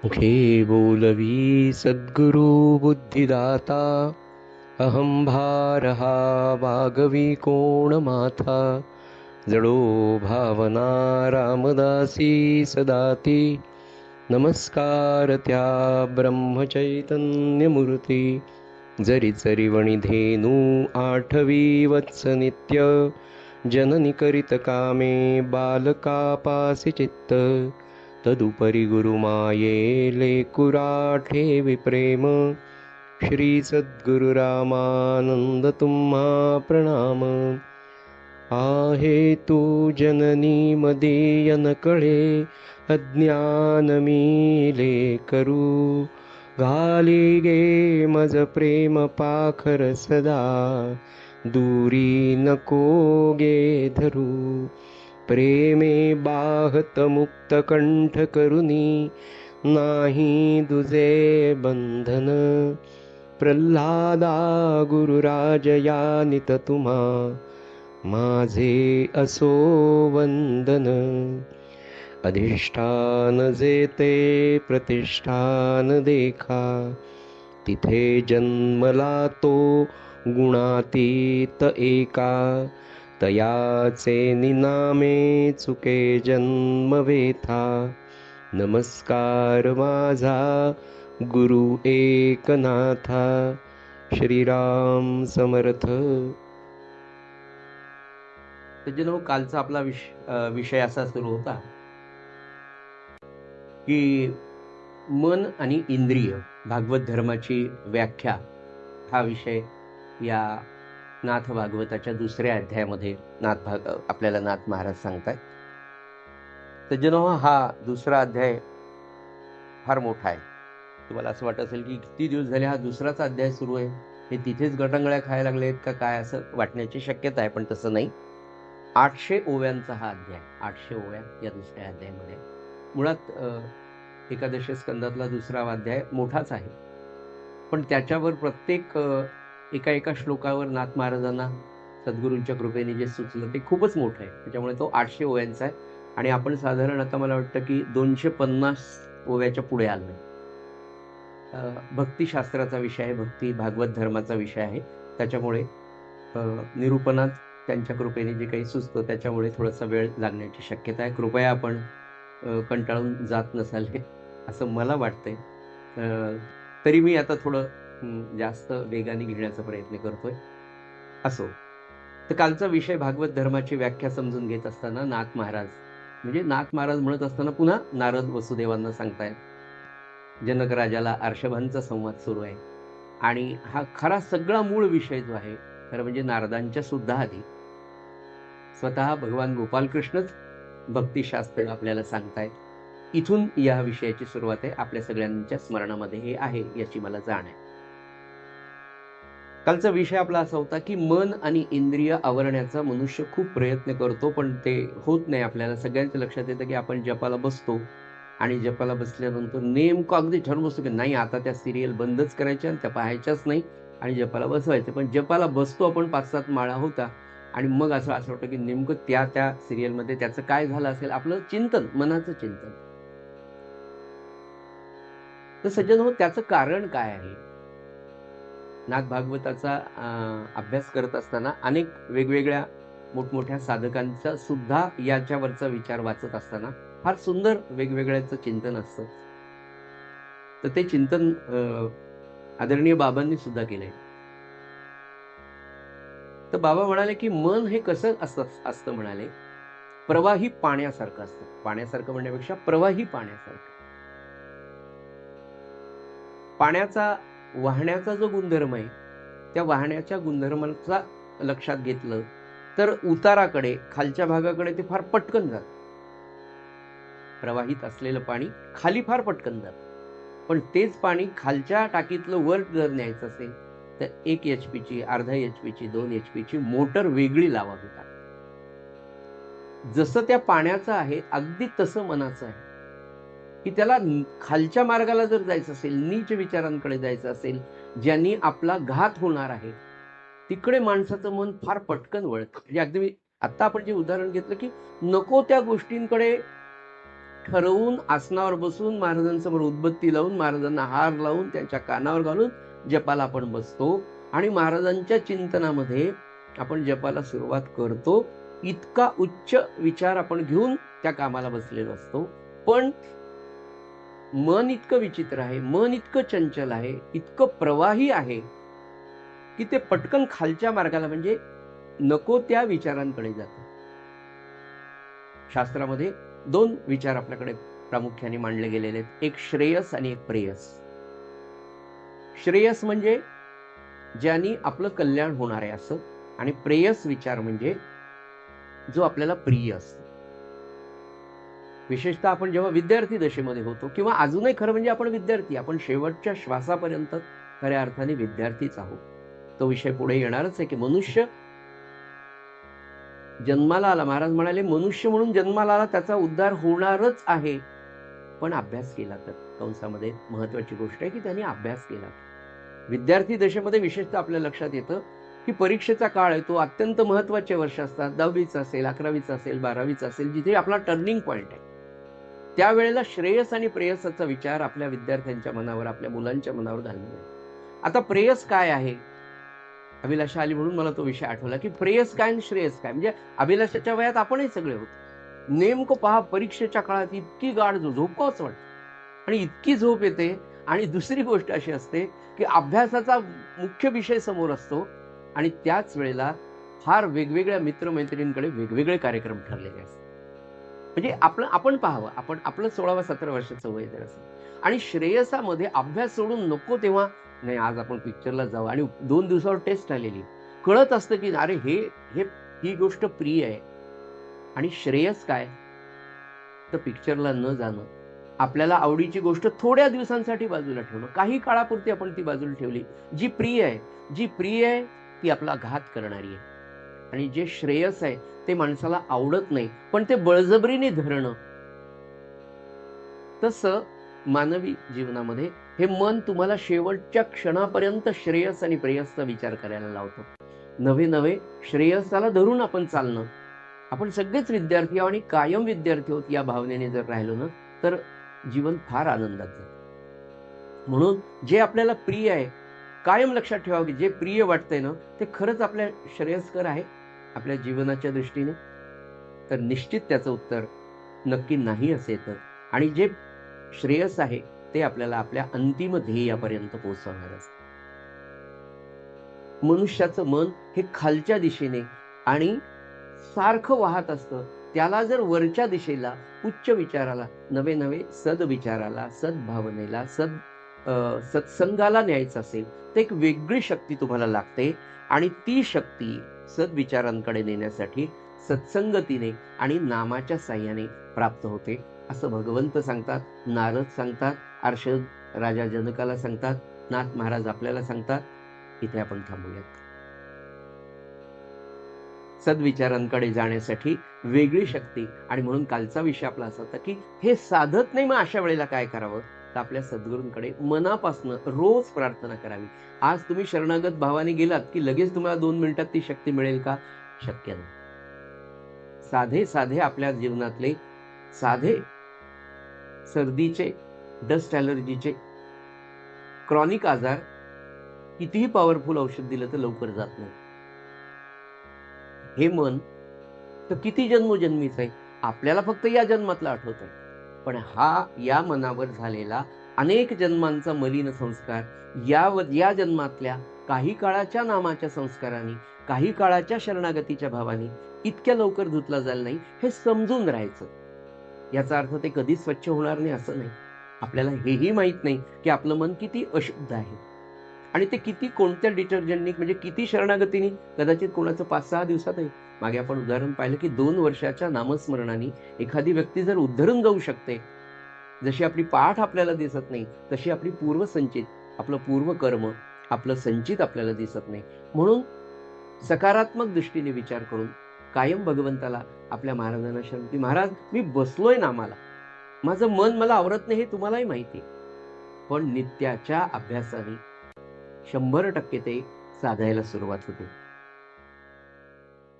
मुखे बोलवी सद्गुरु बुद्धिदाता अहं भारहा वागवी कोणमाथा जडो भावना रामदासी सदाती नमस्कार त्या ब्रह्मचैतन्यमूर्ती जरी जरी वणिधेनु आठवी वत्स नित्य जननी करीत कामे बालकापासी चित्त तदुपरी गुरुमाये लेकुराठे विप्रेम श्री सद्गुरु रामानंद तुम्हा प्रणाम आहे तू जननी मदीय न कळे अज्ञान मीले करू घाली गे मज प्रेम पाखर सदा दूरी नको गे धरू प्रेमे बाहत मुक्त कंठ करुनी नाही दुजे बंधन प्रल्हादा गुरुराजया नित तुम्हा माझे असो वंदन अधिष्ठान जेते प्रतिष्ठान देखा तिथे जन्मला तो गुणातीत एका तयाचे निनामे चुके जन्म वेथा नमस्कार माझा गुरु एकनाथा श्रीराम समर्थ. सज्जनो, कालचा आपला विषय असा सुरू होता की मन आणि इंद्रिय भागवत धर्माची व्याख्या हा विषय या नाथ भागवताच्या दुसऱ्या अध्यायामध्ये आपल्याला नाथ महाराज सांगतायत. सज्जनो, हा दुसरा अध्याय फार मोठा आहे. तुम्हाला असं वाटत असेल की किती दिवस झाले हा दुसराच अध्याय सुरू आहे, हे तिथेच गटंगळ्या खायला लागलेत का काय, असं वाटण्याची शक्यता आहे. पण तसं नाही. 800 ओव्यांचा हा अध्याय, 800 ओव्या या दुसऱ्या अध्यायामध्ये. मुळात एकादशी स्कंदातला दुसरा अध्याय मोठाच आहे, पण त्याच्यावर प्रत्येक एका श्लोकावर नाथ महाराजांना सद्गुरूंच्या कृपेने जे सुचलं ते खूपच मोठं आहे. त्याच्यामुळे तो 800 ओव्यांचा आहे. आणि आपण साधारण आता मला वाटतं की 250 ओव्याच्या पुढे आलोय. भक्तिशास्त्राचा विषय आहे, भक्ती भागवत धर्माचा विषय आहे. त्याच्यामुळे निरूपणात त्यांच्या कृपेने जे काही सुचतं त्याच्यामुळे थोडासा वेळ लागण्याची शक्यता आहे. कृपया आपण कंटाळून जात नसाल असं मला वाटतंय. तरी मी आता थोडं जास्त वेगाने घेण्याचा प्रयत्न करतोय. असो, तर कालचा विषय भागवत धर्माची व्याख्या समजून घेत असताना नाथ महाराज म्हणत असताना पुन्हा नारद वसुदेवांना सांगतायत. जनक राजाला अर्षभांचा संवाद सुरू आहे आणि हा खरा सगळा मूळ विषय जो आहे खरं म्हणजे नारदांच्या सुद्धा आधी स्वतः भगवान गोपालकृष्णच भक्तिशास्त्र आपल्याला सांगतायत. इथून या विषयाची सुरुवात आहे. आपल्या सगळ्यांच्या स्मरणामध्ये हे आहे याची मला जाण आहे. कालचा विषय आपला असा होता की मन आणि इंद्रिय आवरण्याचा मनुष्य खूप प्रयत्न करतो, पण ते होत नाही. आपल्याला सगळ्यांच्या लक्षात येतं की आपण जपाला बसतो आणि जपाला बसल्यानंतर नेमकं अगदी ठरवून बसतो की नाही, आता त्या सिरियल बंदच करायच्या आणि त्या पाहायच्याच नाही आणि जपाला बसवायचं. पण जपाला बसतो आपण 5-7 माळा होता आणि मग असं वाटतं की नेमकं त्या सिरियलमध्ये त्याचं काय झालं असेल, आपलं चिंतन, मनाचं चिंतन. तर सज्जन हो, त्याचं कारण काय आहे? नाथ भागवताचा अभ्यास करत असताना अनेक वेगवेगळ्या मोठमोठ्या साधकांचा सुद्धा याच्यावरचा विचार वाचत असताना फार सुंदर वेगवेगळ्याचं चिंतन असतं. तर ते चिंतन आदरणीय बाबांनी सुद्धा केलंय. तर बाबा म्हणाले की मन हे कसं असतं म्हणाले, प्रवाही पाण्यासारखं असतं. पाण्यासारखं म्हणण्यापेक्षा प्रवाही पाण्यासारखं. पाण्याचा वाहण्याचा जो गुणधर्म आहे, त्या वाहण्याच्या गुणधर्माचा लक्षात घेतलं तर उताराकडे, खालच्या भागाकडे ते फार पटकन जातं. प्रवाहित असलेलं पाणी खाली फार पटकन जातं. पण तेच पाणी खालच्या टाकीतलं वर जर न्यायचं असेल तर 1 HP, अर्धा HP, 2 HP मोटर वेगळी लावावी लागते. जसं त्या पाण्याचं आहे अगदी तसं मनाचं आहे की त्याला खालच्या मार्गाला जर जायचं असेल, नीच विचारांकडे जायचं असेल, ज्यांनी आपला घात होणार आहे, तिकडे माणसाचं मन फार पटकन वळतं. म्हणजे अगदी आता आपण जे उदाहरण घेतलं की नको त्या गोष्टींकडे ठरवून आसनावर बसून महाराजांसमोर उदबत्ती लावून महाराजांना हार लावून त्यांच्या कानावर घालून जपाला आपण बसतो आणि महाराजांच्या चिंतनामध्ये आपण जपाला सुरुवात करतो. इतका उच्च विचार आपण घेऊन त्या कामाला बसलेलो असतो. पण मन इतकं विचित्र आहे, मन इतकं चंचल आहे, इतकं प्रवाही आहे की ते पटकन खालच्या मार्गाला म्हणजे नको त्या विचारांकडे जातं. शास्त्रामध्ये 2 विचार आपल्याकडे प्रामुख्याने मांडले गेलेले आहेत. एक श्रेयस आणि एक प्रेयस. श्रेयस म्हणजे ज्यानी आपलं कल्याण होणार आहे असं, आणि प्रेयस विचार म्हणजे जो आपल्याला प्रिय असतो. विशेषतः आपण जेव्हा विद्यार्थी दशेमध्ये होतो किंवा अजूनही खरं म्हणजे आपण विद्यार्थी, आपण शेवटच्या श्वासापर्यंत खऱ्या अर्थाने विद्यार्थीच आहोत. तो विषय पुढे येणारच आहे की मनुष्य जन्माला आला, महाराज म्हणाले मनुष्य म्हणून जन्माला आला, त्याचा उद्धार होणारच आहे, पण अभ्यास केला तर. कंसामध्ये महत्वाची गोष्ट आहे की त्यांनी अभ्यास केला. विद्यार्थी दशेमध्ये विशेषतः आपल्या लक्षात येतं की परीक्षेचा काळ आहे, तो अत्यंत महत्वाचे वर्ष असतात. 10वीचं असेल, 11वीचं असेल, 12वीचं असेल, जिथे आपला टर्निंग पॉइंट आहे. त्यावेळेला श्रेयस आणि प्रेयसाचा विचार आपल्या विद्यार्थ्यांच्या मनावर, आपल्या मुलांच्या मनावर घालणं आहे. आता प्रेयस काय आहे? अभिलाषा आली म्हणून मला तो विषय आठवला की प्रेयस काय आणि श्रेयस काय. म्हणजे अभिलाषाच्या वयात आपणही सगळे होतो. नेमकं पहा, परीक्षेच्या काळात इतकी गाढ झोपावंच वाटतं आणि इतकी झोप येते. आणि दुसरी गोष्ट अशी असते की अभ्यासाचा मुख्य विषय समोर असतो आणि त्याच वेळेला फार वेगवेगळ्या मित्रमैत्रिणींकडे वेगवेगळे कार्यक्रम ठरलेले असतात. म्हणजे आपण पाहावं, आपलं 16-17 वर्षाचं वय जर असेल आणि श्रेयसामध्ये अभ्यास सोडून नको तेव्हा नाही आज आपण पिक्चरला जाऊ आणि 2 दिवसावर टेस्ट आलेली, कळत असतं की अरे ही गोष्ट प्रिय आहे. आणि श्रेयस काय तर पिक्चरला न जाणं, आपल्याला आवडीची गोष्ट थोड्या दिवसांसाठी बाजूला ठेवणं, काही काळापुरती आपण ती बाजूला ठेवली. जी प्रिय आहे ती आपला घात करणारी आहे. आणि जे श्रेयस आहे ते माणसाला आवडत नाही पण ते बळजबरीने धरणं. तसं मानवी जीवनामध्ये हे मन तुम्हाला शेवटच्या क्षणापर्यंत श्रेयस आणि प्रेयसचा विचार करायला लावतो. नवे श्रेयसाला धरून आपण चालणं. आपण सगळेच विद्यार्थी आहोत आणि कायम विद्यार्थी आहोत या भावनेने जर राहिलो ना तर जीवन फार आनंदात जातं. म्हणून जे आपल्याला प्रिय आहे कायम लक्षात ठेवावं की जे प्रिय वाटतंय ना ते खरंच आपल्या श्रेयस्कर आहे आपल्या जीवनाच्या दृष्टीने, तर निश्चित त्याचं उत्तर नक्की नाही असेल तर. आणि जे श्रेयस आहे ते आपल्याला आपल्या अंतिम ध्येयापर्यंत पोहोचवणार असतं. मनुष्याचं मन हे खालच्या दिशेने आणि सारखं वाहत असतं. त्याला जर वरच्या दिशेला, उच्च विचाराला, नवे सद्विचाराला, सद्भावनेला, सत्संगाला न्यायचं असेल तर एक वेगळी शक्ती तुम्हाला लागते. आणि ती शक्ती सद्विचारांकडे नेण्यासाठी सत्संगतीने आणि नामाच्या साह्याने प्राप्त होते असं भगवंत सांगतात, नारद सांगतात, अर्षद राजा जनकाला सांगतात, नाथ महाराज आपल्याला सांगतात. इथे आपण थांबूयात. सद्विचारांकडे जाण्यासाठी वेगळी शक्ती. आणि म्हणून कालचा विषय आपला असा होता की हे साधत नाही, मग अशा वेळेला काय करावं तर आपल्या सद्गुरूंकडे मनापासनं रोज प्रार्थना करावी. आज तुम्ही शरणागत भावाने गेलात की लगेच तुम्हाला 2 मिनिटात ती शक्ती मिळेल का? शक्य नाही. साधे आपल्या जीवनातले साधे सर्दीचे, डस्ट ॲलर्जीचे, क्रॉनिक आजार कितीही पॉवरफुल औषध दिलं तर लवकर जात नाही. हे मन तर किती जन्मोजन्मीच आहे, आपल्याला फक्त या जन्मातला आठवत आहे. पण हा या मनावर झालेला अनेक जन्मांचा मलिन संस्कार या जन्मातल्या काही काळाच्या नामाच्या संस्कारांनी, काही काळाच्या शरणागतीच्या भावाने इतक्या लवकर धुतला जाईल नाही हे समजून राहायचं. याचा अर्थ ते कधीच स्वच्छ होणार नाही असं नाही. आपल्याला हेही माहित नाही की आपलं मन किती अशुद्ध आहे आणि ते किती कोणत्या डिटर्जंटनी म्हणजे किती शरणागतीने, कदाचित कोणाचं 5-6 दिवसात आहे. मागे आपण उदाहरण पाहिलं की 2 वर्षाच्या नामस्मरणाने एखादी व्यक्ती जर उद्धरून जाऊ शकते. जशी आपली पाठ आपल्याला दिसत नाही तशी आपली पूर्वसंचित, आपलं पूर्वकर्म, आपलं संचित आपल्याला दिसत नाही. म्हणून सकारात्मक दृष्टीने विचार करून कायम भगवंताला, आपल्या महाराजांना शरण, महाराज मी बसलोय नामाला, माझं मन मला आवरत नाही हे तुम्हालाही माहिती आहे, पण नित्याच्या अभ्यासाने 100% ते साधायला सुरुवात होते.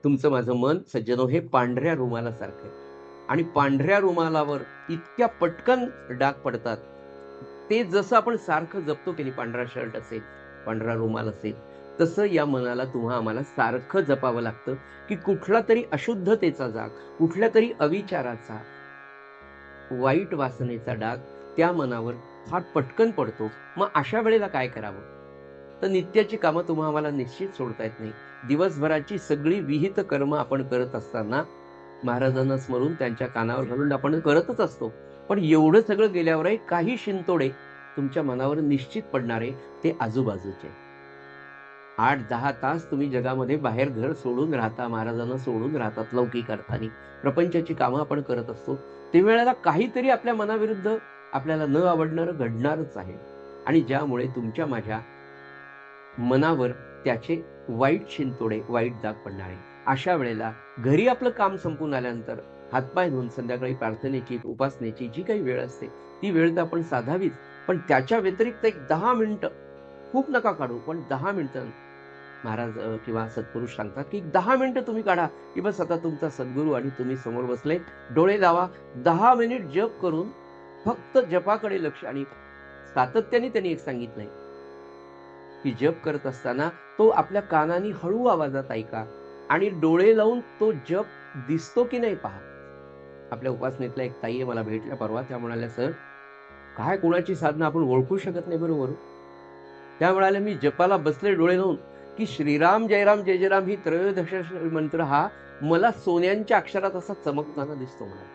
तुमचं माझं मन सज्जनो हे पांढऱ्या रुमालासारखं आहे. आणि पांढऱ्या रुमालावर इतक्या पटकन डाग पडतात. ते जसं आपण सारखं जपतो की नाही, पांढरा शर्ट असेल, पांढरा रुमाल असेल, तसं या मनाला आम्हाला सारखं जपावं लागतं, की कुठला तरी अशुद्धतेचा जाग, कुठल्या तरी अविचाराचा, वाईट वासनेचा डाग त्या मनावर फार पटकन पडतो. मग अशा वेळेला काय करावं? तर नित्याची कामं आम्हाला निश्चित सोडता येत नाही. दिवसभराची सगळी विहित कर्म आपण करत असताना महाराजांना स्मरून त्यांच्या कानावर घालून आपण करतच असतो. पण एवढं सगळं गेल्यावरही काही शिंतोडे तुमच्या मनावर निश्चित पडणारे ते आजूबाजूचे. 8-10 तास तुम्ही जगामध्ये बाहेर घर सोडून राहता, महाराजांना सोडून राहतात लौकिक अर्थाने. प्रपंचाची कामं आपण करत असतो. ते वेळेला काहीतरी आपल्या मनाविरुद्ध आपल्याला न आवडणारं घडणारच आहे. आणि ज्यामुळे तुमच्या माझ्या मनावर त्याचे वाईट शिंतोडे, वाईट दाग पडणार आहे. अशा वेळेला घरी आपलं काम संपून आल्यानंतर हातपाय धुवून संध्याकाळी प्रार्थनेची, उपासनेची जी काही वेळ असते, ती वेळ तर आपण साधावीच. पण त्याच्या व्यतिरिक्त एक 10 मिनिटं, खूप नका काढू, पण 10 मिनिटं महाराज किंवा सत्पुरुष सांगतात, की 10 मिनिटं तुम्ही काढा, की बस आता तुमचा सद्गुरू आणि तुम्ही समोर बसले, डोळे लावा, 10 मिनिट जप करून फक्त जपाकडे लक्ष. आणि सातत्याने त्यांनी एक सांगितलंय, की जप करत असताना तो आपल्या कानाने हळू आवाजात ऐका आणि डोळे लावून तो जप दिसतो की नाही पहा. आपल्या उपासनेतल्या एक ताई मला भेटल्या परवा, त्या म्हणाल्या, सर काय कोणाची साधना आपण ओळखू शकत नाही बरोबर. त्या म्हणाल्या, मी जपाला बसले डोळे लावून, की श्रीराम जयराम जय जयराम ही त्रयोदश मंत्र हा मला सोन्यांच्या अक्षरात असा चमकताना दिसतो. मला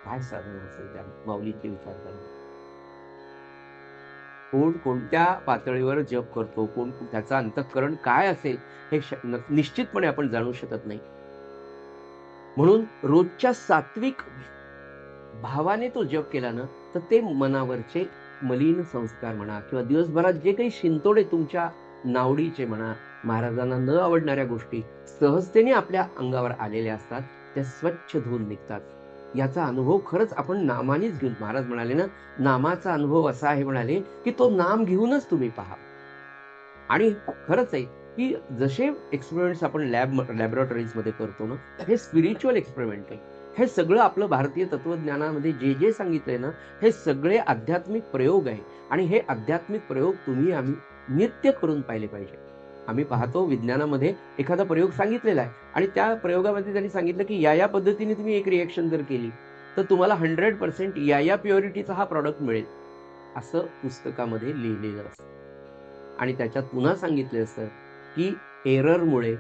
काय साधना असेल त्या माऊलीचे विचार करा. कोण कोणत्या पातळीवर जप करतो, कोण त्याचं अंतःकरण काय असेल हे निश्चितपणे आपण जाणू शकत नाही. म्हणून रोजच्या सात्विक भावाने तो जप केला ना, तर ते मनावरचे मलिन संस्कार म्हणा किंवा दिवसभरात जे काही शिंतोडे तुमच्या नावडीचे म्हणा, महाराजांना न आवडणाऱ्या गोष्टी सहजतेने आपल्या अंगावर आलेल्या असतात, त्या स्वच्छ धुवून निघतात. याचा अनुभव खरंच आपण नामानेच घेऊन, महाराज म्हणाले ना, नामाचा अनुभव असा आहे म्हणाले, की तो नाम घेऊनच तुम्ही पहा. आणि खरंच आहे, की जसे एक्सपेरिमेंट्स आपण लॅबोरेटरीज मध्ये करतो ना, हे स्पिरिच्युअल एक्सपेरिमेंट आहे. हे सगळं आपलं भारतीय तत्वज्ञानामध्ये जे जे सांगितलंय ना, हे सगळे आध्यात्मिक प्रयोग आहे. आणि हे आध्यात्मिक प्रयोग तुम्ही आम्ही नित्य करून पाहिले पाहिजे. आम्ही पाहतो विज्ञानामध्ये एखादा प्रयोग सांगितलेला आहे आणि त्या प्रयोगामध्ये त्यांनी सांगितलं, की या पद्धतीने तुम्ही एक रिएक्शन जर केली तर तुम्हाला 100% या प्युरिटीचा हा प्रॉडक्ट मिळेल, असं पुस्तकामध्ये लिहिलेलं असतं. आणि त्याच्यात पुन्हा सांगितले असतं, की एररमुळे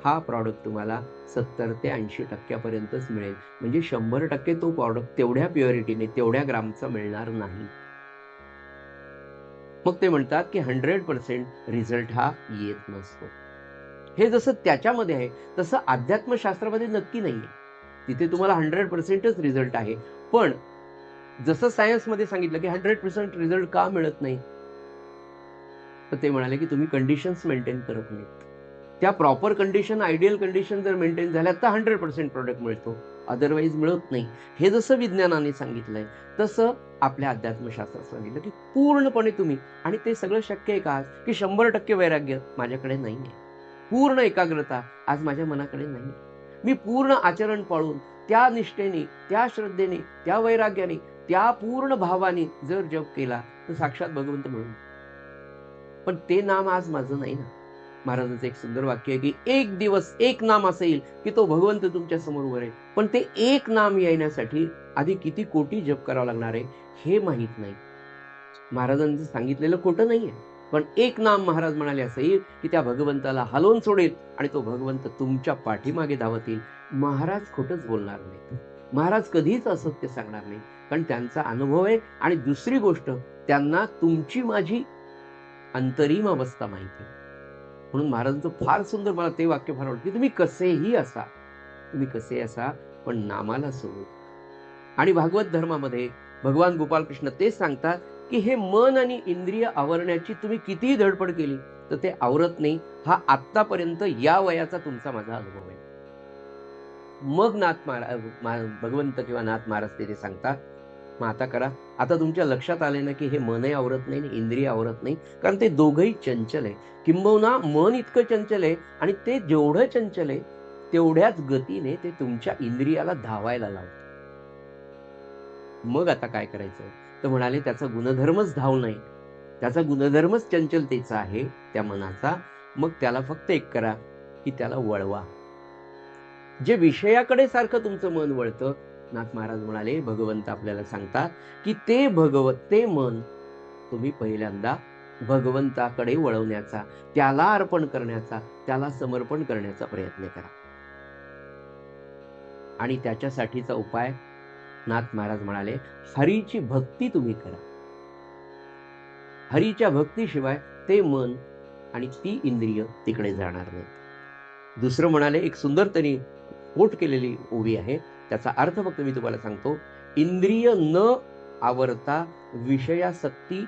हा प्रॉडक्ट तुम्हाला 70 ते 80% मिळेल. म्हणजे 100% तो प्रॉडक्ट तेवढ्या प्युरिटीने, तेवढ्या ग्रामचा मिळणार नाही. मग ते म्हणतात, की 100% रिझल्ट हा येत नसतो. हे जसं त्याच्यामध्ये आहे, तसं अध्यात्मशास्त्रामध्ये नक्की नाहीये. तिथे तुम्हाला 100%च रिझल्ट आहे. पण जसं सायन्समध्ये सांगितलं, की 100% रिझल्ट का मिळत नाही? तर ते म्हणाले, की तुम्ही कंडिशन्स मेंटेन करत नाहीत. त्या प्रॉपर कंडिशन, आयडियल कंडिशन जर मेंटेन झाल्या तर 100% प्रॉडक्ट मिळतो, अदरवाईज मिळत नाही. हे जसं विज्ञानाने सांगितलंय, तसं आपल्या अध्यात्मशास्त्रात सांगितलं, की पूर्णपणे तुम्ही, आणि ते सगळं शक्य आहे का आज, की 100% वैराग्य माझ्याकडे नाहीये, पूर्ण एकाग्रता आज माझ्या मनाकडे नाहीये. मी पूर्ण आचरण पाळून त्या निष्ठेने, त्या श्रद्धेने, त्या वैराग्याने, त्या पूर्ण भावाने जर जप केला तर साक्षात भगवंत मिळून. पण ते नाम आज माझं नाही ना. महाराजांचं एक सुंदर वाक्य आहे, की एक दिवस एक नाम असं येईल, की तो भगवंत तुमच्या समोर उभा राहील. पण ते एक नाम येण्यासाठी आधी किती कोटी जप करावं लागणार आहे हे माहित नाही. महाराजांचं सांगितलेलं खोटं नाहीये, पण एक नाम महाराज म्हणाले असं येईल, की त्या भगवंताला हलवून सोडेल आणि तो भगवंत तुमच्या पाठीमागे धावत येईल. महाराज खोटंच बोलणार नाही, महाराज कधीच असत्य सांगणार नाही, कारण त्यांचा अनुभव आहे. आणि दुसरी गोष्ट, त्यांना तुमची माझी अंतरिम अवस्था माहिती आहे. म्हणून महाराजांचं फार सुंदर, मला ते वाक्य फार आवडतं, की तुम्ही कसेही असा, तुम्ही कसे असा, पण नामाला सोडू. आणि भागवत धर्मामध्ये भगवान गोपाल कृष्ण तेच सांगतात, की हे मन आणि इंद्रिय आवरण्याची तुम्ही कितीही धडपड केली तर ते आवरत नाही. हा आतापर्यंत या वयाचा तुमचा माझा अनुभव आहे. मग भगवंत किंवा नाथ महाराज ते सांगतात, मग आता करा. आता तुमच्या लक्षात आले ना, की हे मनही आवरत नाही, इंद्रिय आवरत नाही, कारण ते दोघंही चंचल आहे. किंबहुना मन इतकं चंचल आहे आणि ते जेवढं चंचल आहे तेवढ्याच गतीने ते तुमच्या इंद्रियाला धावायला लावतं. मग आता काय करायचं? तर म्हणाले त्याचा गुणधर्मच धाव नाही, त्याचा गुणधर्मच चंचलतेचा आहे त्या मनाचा. मग त्याला फक्त एक करा की त्याला वळवा. जे विषयाकडे सारखं तुमचं मन वळतं, नाथ महाराज म्हणाले, भगवंत आपल्याला सांगतात की ते मन तुम्ही पहिल्यांदा भगवंताकडे वळवण्याचा, त्याला अर्पण करण्याचा, त्याला समर्पण करण्याचा प्रयत्न करा. आणि त्याच्यासाठीचा उपाय नाथ महाराज म्हणाले, हरीची भक्ती तुम्ही करा. हरीच्या भक्तीशिवाय ते मन आणि ती इंद्रिय तिकडे जाणार नाही. दुसरं म्हणाले, एक सुंदर त्यांनी कोट केलेली ओवी आहे, त्याचा अर्थ फक्त मी तुम्हाला सांगतो. इंद्रिय न आवरता विषयासक्ती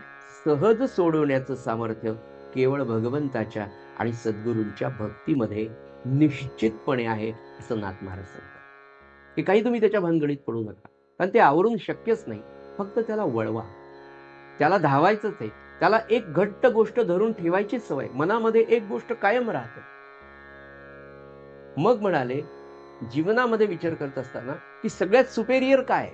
सहज सोडवण्याचं सामर्थ्य केवळ भगवंताच्या आणि सद्गुरूंच्या भक्तीमध्ये निश्चितपणे आहे, असं नाथ महाराज सांगतात. की काही तुम्ही त्याच्या भानगडीत पडू नका, कारण ते आवरून शक्यच नाही. फक्त त्याला वळवा, त्याला धावायचंच आहे. त्याला एक घट्ट गोष्ट धरून ठेवायची सवय, मनामध्ये एक गोष्ट कायम राहते. मग म्हणाले, जीवनामध्ये विचार करत असताना की सगळ्यात सुपेरियर काय,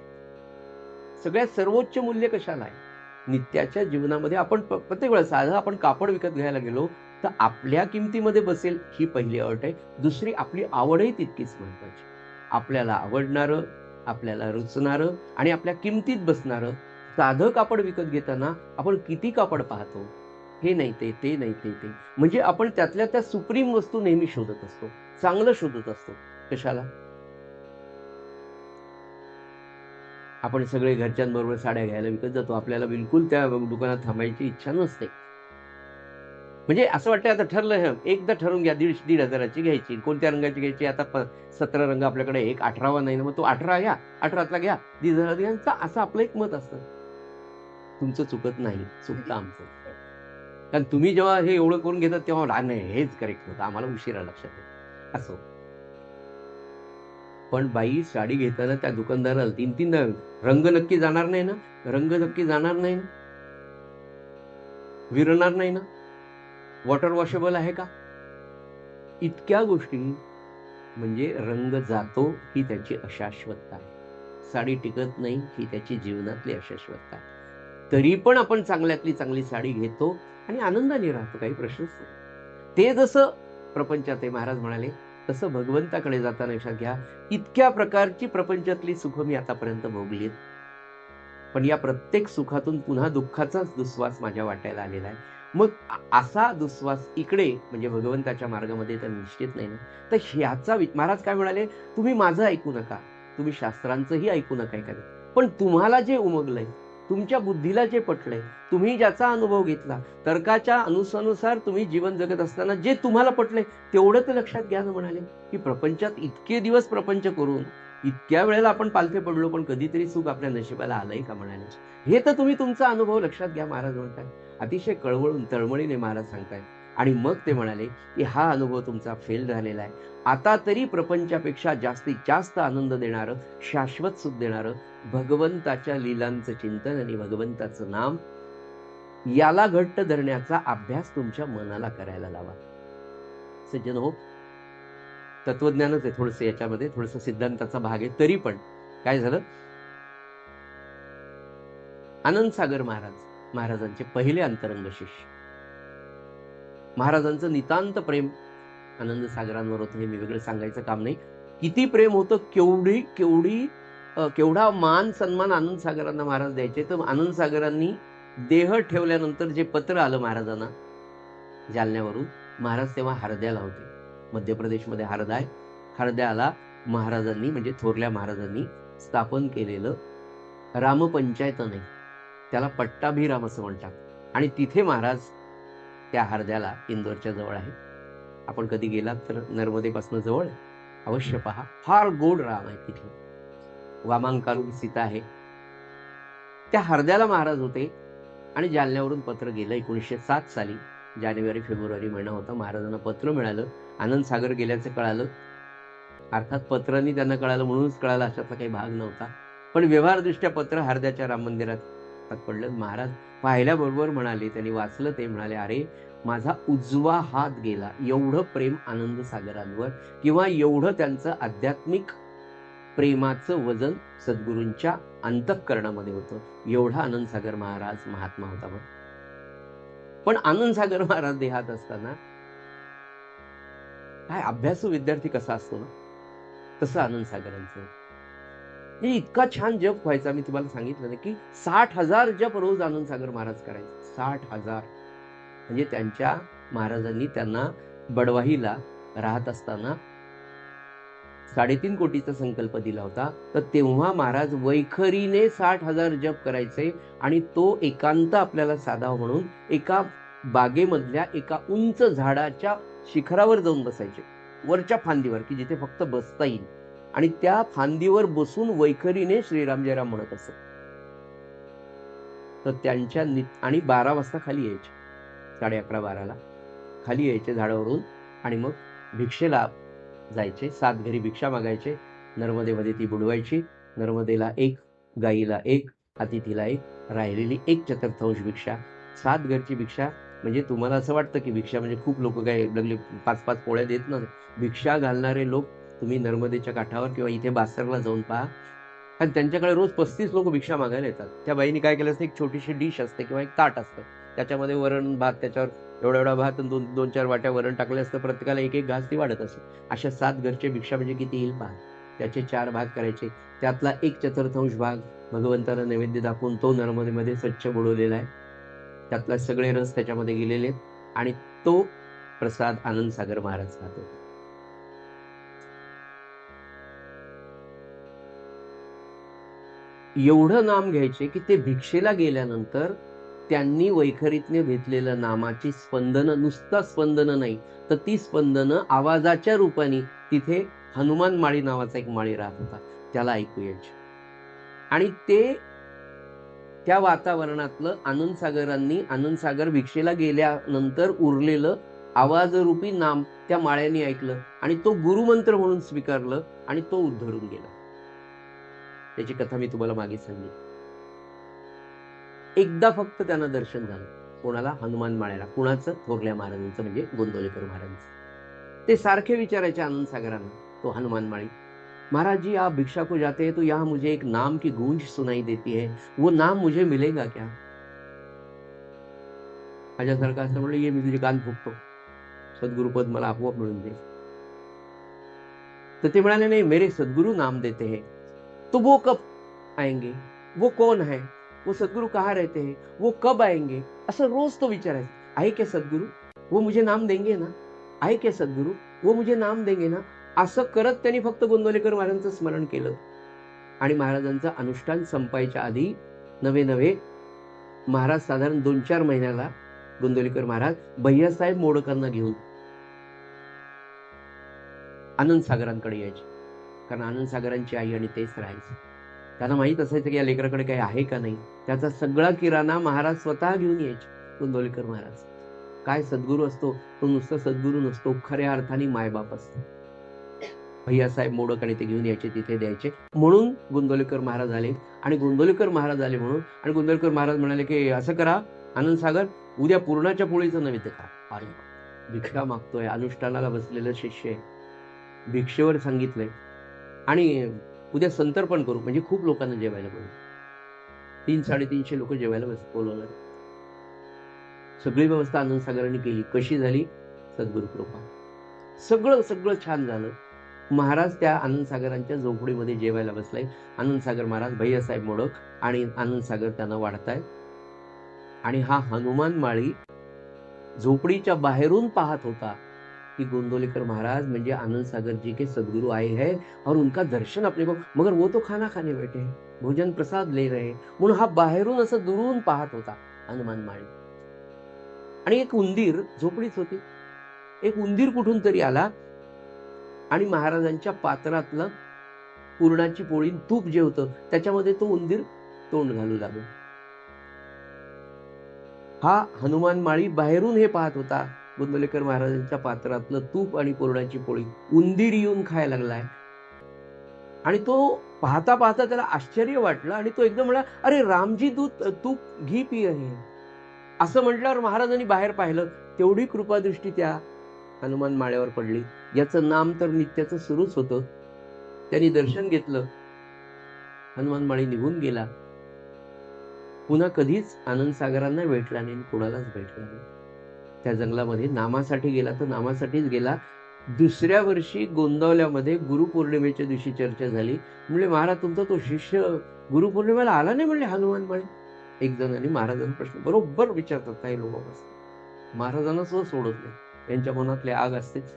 सगळ्यात सर्वोच्च मूल्य कशाला आहे. नित्याच्या जीवनामध्ये आपण प्रत्येक वेळेस साधं आपण कापड विकत घ्यायला गेलो तर आपल्या किमतीमध्ये बसेल ही पहिली अट आहे. दुसरी, आपली आवडही तितकीच महत्वाची. आपल्याला आवडणारं, आपल्याला रुचणारं आणि आपल्या किमतीत बसणारं साधं कापड विकत घेताना आपण किती कापड पाहतो, हे नाही ते नाही ते, म्हणजे आपण त्यातल्या त्या सुप्रीम वस्तू नेहमी शोधत असतो, चांगलं शोधत असतो. कशाला? आपण सगळे घरच्यांबरोबर साड्या घ्यायला विकत जातो, आपल्याला बिलकुल त्या दुकानात थांबायची इच्छा नसते. म्हणजे असं वाटतं आता ठरलं, एकदा ठरवून घ्या, 1,500-1,500ची घ्यायची, कोणत्या रंगाची घ्यायची. आता 17 रंग आपल्याकडे, एक 18वा नाही ना, मग तो 18 घ्या, 18तला घ्या, 1,500 घ्या, असं आपलं एक मत असतं. तुमचं चुकत नाही, चुकतं आमचं. कारण तुम्ही जेव्हा हे एवढं करून घेतात तेव्हा नाही, हेच करेक्ट होतं, आम्हाला उशिरा लक्षात येतं असं. पण बाई साडी घेताना त्या दुकानदाराला 3-3 रंग नक्की जाणार नाही ना, रंग नक्की जाणार नाही ना, विरणार नाही ना, वॉटर वॉशेबल आहे का, इतक्या गोष्टी. म्हणजे रंग जातो ही त्याची अशाश्वतता आहे, साडी टिकत नाही ही त्याची जीवनातली अशाश्वतता आहे. तरी पण आपण चांगल्यातली चांगली साडी घेतो आणि आनंदाने राहतो, काही प्रश्नच नाही. ते जसं प्रपंचात आहे, महाराज म्हणाले, तसं भगवंताकडे जाताना लक्षात घ्या, इतक्या प्रकारची प्रपंचातली सुख मी आतापर्यंत भोगलीत, पण या प्रत्येक सुखातून पुन्हा दुःखाचाच दुस्वास माझ्या वाट्याला आलेला आहे. मग असा दुस्वास इकडे म्हणजे भगवंताच्या मार्गामध्ये तर निश्चित नाही ना. तर ह्याचा महाराज काय म्हणाले, तुम्ही माझं ऐकू नका, तुम्ही शास्त्रांचंही ऐकू नका एखादं, पण तुम्हाला जे उमगलंय, तुमच्या बुद्धीला जे पटलंय, तुम्ही ज्याचा अनुभव घेतला, तर्काच्या अनुसार तुम्ही जीवन जगत असताना जे तुम्हाला पटलंय तेवढं तर लक्षात घ्या ना. म्हणाले की प्रपंचात इतके दिवस प्रपंच करून इतक्या वेळेला आपण पालथे पडलो, पण कधीतरी सुख आपल्या नशिबाला आलंय का. म्हणाले हे तर तुम्ही तुमचा अनुभव लक्षात घ्या, महाराज म्हणताय. अतिशय कळवळून तळमळीने महाराज सांगतायत. आणि मग ते म्हणाले की हा अनुभव तुमचा फेल झालेला आहे, आता तरी प्रपंचापेक्षा जास्तीत जास्त आनंद देणारं, शाश्वत सुख देणारं भगवंताच्या लीलांचं चिंतन आणि भगवंताचं नाम, याला घट्ट धरण्याचा अभ्यास तुमच्या मनाला करायला लावा. सज्जन हो, तत्वज्ञानच आहे थोडंसं, याच्यामध्ये थोडंसं सिद्धांताचा भाग आहे. तरी पण काय झालं, आनंद सागर महाराजांचे पहिले अंतरंग शिष्य, महाराजांचं नितांत प्रेम आनंद सागरांवर होतं, हे मी वेगळं सांगायचं काम नाही. किती प्रेम होतं, केवढा मान सन्मान आनंद सागरांना महाराज द्यायचे. तर आनंद सागरांनी देह ठेवल्यानंतर जे पत्र आलं महाराजांना जालन्यावरून, महाराज तेव्हा हरद्याला होते, मध्य प्रदेशमध्ये हरदा आहे. हरद्याला महाराजांनी म्हणजे थोरल्या महाराजांनी स्थापन केलेलं रामपंचायत नाही, त्याला पट्टाभिराम असं म्हणतात. आणि तिथे महाराज त्या हरद्याला इंदोरच्या जवळ आहे. आपण कधी गेलात तर नर्मदेपासून जवळ अवश्य पहा, फार गोड राम आहे तिथे, वामांकारून सीता आहे. त्या हरद्याला महाराज होते आणि जालन्यावरून पत्र गेलं 1907 साली, जानेवारी फेब्रुवारी महिना होता. महाराजांना पत्र मिळालं, आनंद सागर गेल्याचं कळालं. अर्थात पत्रांनी त्यांना कळालं म्हणूनच कळालं अशातला काही भाग नव्हता, पण व्यवहारदृष्ट्या पत्र हरद्याच्या राम मंदिरात पडलं. महाराज पाहिल्याबरोबर म्हणाले, त्यांनी वाचलं ते म्हणाले, अरे माझा उजवा हात गेला, एवढं प्रेम आनंद सागरांवर, किंवा एवढं त्यांचं आध्यात्मिक प्रेमाचं वजन सद्गुरूंच्या अंतःकरणामध्ये होतं. एवढा आनंद सागर महाराज महात्मा होता. पण आनंद सागर महाराज देहात असताना काय अभ्यासू विद्यार्थी कसा असतो ना, तसं आनंद सागरांचं. हे इतका छान जप व्हायचा. मी तुम्हाला सांगितलं ना की 60,000 जप रोज आनंद सागर महाराज करायचे. 60,000 म्हणजे त्यांच्या महाराजांनी त्यांना बडवाहीला राहत असताना 3.5 कोटीचा संकल्प दिला होता. तर तेव्हा महाराज वैखरीने 60,000 जप करायचे आणि तो एकांत आपल्याला साधावा म्हणून एका बागेमधल्या एका उंच झाडाच्या शिखरावर जाऊन बसायचे, वरच्या फांदीवर, की जिथे फक्त बसता येईल, आणि त्या फांदीवर बसून वैखरीने श्रीराम जयराम म्हणत असत. तर त्यांच्या आणि 12 वाजता खाली यायचे, 11:30-12ला खाली यायचे झाडावरून, आणि मग भिक्षेला जायचे. 7 घरी भिक्षा मागायचे. नर्मदेमध्ये ती बुडवायची. नर्मदेला 1, गाईला 1, अतिथीला 1, राहिलेली 1/4 भिक्षा. 7 घरची भिक्षा. म्हणजे तुम्हाला असं वाटतं की भिक्षा म्हणजे खूप लोक काय लागले 5-5 पोळ्या देत नाही. भिक्षा घालणारे लोक तुम्ही नर्मदेच्या काठावर किंवा इथे बासरला जाऊन पहा, आणि त्यांच्याकडे रोज 35 लोक भिक्षा मागायला येतात. त्या बाईने काय केलं असतं, एक छोटीशी डिश असते किंवा एक ताट असतं, त्याच्यामध्ये वरण भात, त्याच्यावर एवढा भात आणि 2-4 वाट्या वरण टाकले असतं. प्रत्येकाला 1-1 घास ती वाढत असते. अशा 7 घरचे भिक्षा म्हणजे किती येईल पहा. त्याचे 4 भाग करायचे. त्यातला 1/4 भाग भगवंताला नैवेद्य दाखवून तो नर्मदेमध्ये स्वच्छ बुडवलेला आहे. त्यातला सगळे रस त्याच्यामध्ये गेलेले आहेत, आणि तो प्रसाद आनंद सागर महाराज खात होते. एवढं नाम घ्यायचे की ते भिक्षेला गेल्यानंतर त्यांनी वैखरीतने घेतलेलं नामाची स्पंदनं, नुसतं स्पंदनं नाही, तर ती स्पंदनं आवाजाच्या रूपाने तिथे हनुमान माळी नावाचा एक माळी राहत होता, त्याला ऐकू यायचे. आणि ते त्या वातावरणातलं आनंद सागरांनी, आनंद सागर भिक्षेला गेल्यानंतर उरलेलं आवाजरूपी नाम त्या माळ्यांनी ऐकलं, आणि तो गुरुमंत्र म्हणून स्वीकारलं, आणि तो उद्धरून गेला. त्याची कथा मी तुम्हाला मागे सांगितली. एकदा फक्त त्यांना दर्शन झालं. कोणाला? हनुमान माळ्याला. कुणाचं? थोरल्या महाराजांचं, म्हणजे गोंदवलेकर महाराजांचं. ते सारखे विचारायचे आनंद सागरांना, तो हनुमान माळी, महाराज जी आप भिक्षा को जाते हैं तो यहाँ मुझे एक नाम की गूंज सुनाई देती है, वो नाम मुझे मिलेगा क्या? माझ्यासारखं असं म्हणलं, ये मी तुझे कान फुकतो, सद्गुरुपद मला आपोआप मिळून दे. तर ते म्हणाले, नाही, मेरे सद्गुरु नाम देते हैं. तो वो कब आएंगे? वो कौन है? वो सद्गुरु कहाँ रहते हैं? वो कब आएंगे? असं रोज तो विचारायचा. आहे क्या सद्गुरु? वो मुझे नाम देंगे ना? आहे क्या सद्गुरु? वो मुझे नाम देंगे ना? असं करत त्यांनी फक्त गोंदवलेकर महाराजांचं स्मरण केलं. आणि महाराजांचं अनुष्ठान संपायच्या आधी नवे महाराज साधारण 2-4 महिन्याला गोंदवलेकर महाराज भैयासाहेब मोडकांना घेऊन आनंद सागरांकडे यायचे. कारण आनंद सागरांची आई आणि तेच राहायचे. त्यांना माहित असायचं की या लेकराकडे काही आहे का नाही. त्याचा सगळा किराणा महाराज स्वतः घेऊन यायचे, गोंदवलेकर महाराज. काय सद्गुरू असतो तो नुसता सद्गुरू नसतो, खऱ्या अर्थाने मायबाप असतो. भैयासाहेब मोडक आणि ते घेऊन यायचे, तिथे द्यायचे. म्हणून गोंदवलेकर महाराज आले, आणि गोंदवलेकर महाराज आले म्हणून, आणि गोंदवलेकर महाराज म्हणाले की असं करा आनंद सागर, उद्या पूर्णाच्या पोळीचं नैवेद्य करा. अरे, भिक्षा मागतोय, अनुष्ठानाला बसलेलं शिष्य आहे, भिक्षेवर सांगितलंय, आणि उद्या संतर्पण करू, म्हणजे खूप लोकांना जेवायला बोलू. 300-350 लोक जेवायला बोलवणार. सगळी व्यवस्था आनंद सागरांनी केली. कशी झाली? सद्गुरु कृपा. सगळं छान झालं. महाराज त्या आनंद सागरांच्या झोपडीमध्ये जेवायला बसलाय. आनंद सागर महाराज, भैयासाहेब मोडक आणि आनंद सागर त्यांना वाढताय. आणि हा हनुमान माळी झोपडीच्या बाहेरून पाहत होता कि गोंदवलेकर महाराज म्हणजे आनंद सागर जी के सदगुरु आए हैं और उनका दर्शन अपने को, मगर वो तो खाना खाने बैठे हैं, भोजन प्रसाद ले रहे हैं. म्हणून हा बाहेरून असं दुरून पाहत होता हनुमान माळी. आणि एक उंदीर, झोपडीच होती, एक उंदीर कुठून तरी आला आणि महाराजांच्या पात्रातलं पुरणाची पोळी, तूप जे होतं त्याच्यामध्ये तो उंदीर तोंड घालू लागला. हा हनुमान माळी बाहेरून हे पाहत होता, गोंदवलेकर महाराजांच्या पात्रातलं तूप आणि पुरणाची पोळी उंदीर येऊन खायला लागलाय. आणि तो पाहता पाहता त्याला आश्चर्य वाटलं, आणि तो एकदम म्हणला, अरे रामजी दूध तूप घी पी आहे. असं म्हटल्यावर महाराजांनी बाहेर पाहिलं, तेवढी कृपादृष्टी त्या हनुमान माळ्यावर पडली. याचं नाम तर नित्याचं सुरूच होतं. त्यांनी दर्शन घेतलं. हनुमान माळी निघून गेला. पुन्हा कधीच आनंदसागरांना भेटला नाही, कोणालाच भेटला नाही. त्या जंगलामध्ये नामासाठी गेला तर नामासाठीच गेला. दुसऱ्या वर्षी गोंदावल्यामध्ये गुरुपौर्णिमेच्या दिवशी चर्चा झाली. म्हणले, महाराज तुमचा तो शिष्य गुरुपौर्णिमेला आला नाही म्हणले हनुमान माळी. एक जणांनी महाराजांना प्रश्न बरोबर विचारतात काही लोक असतात. महाराजांना सुद्धा सोडत नाही, त्यांच्या मनातली आग असतेच.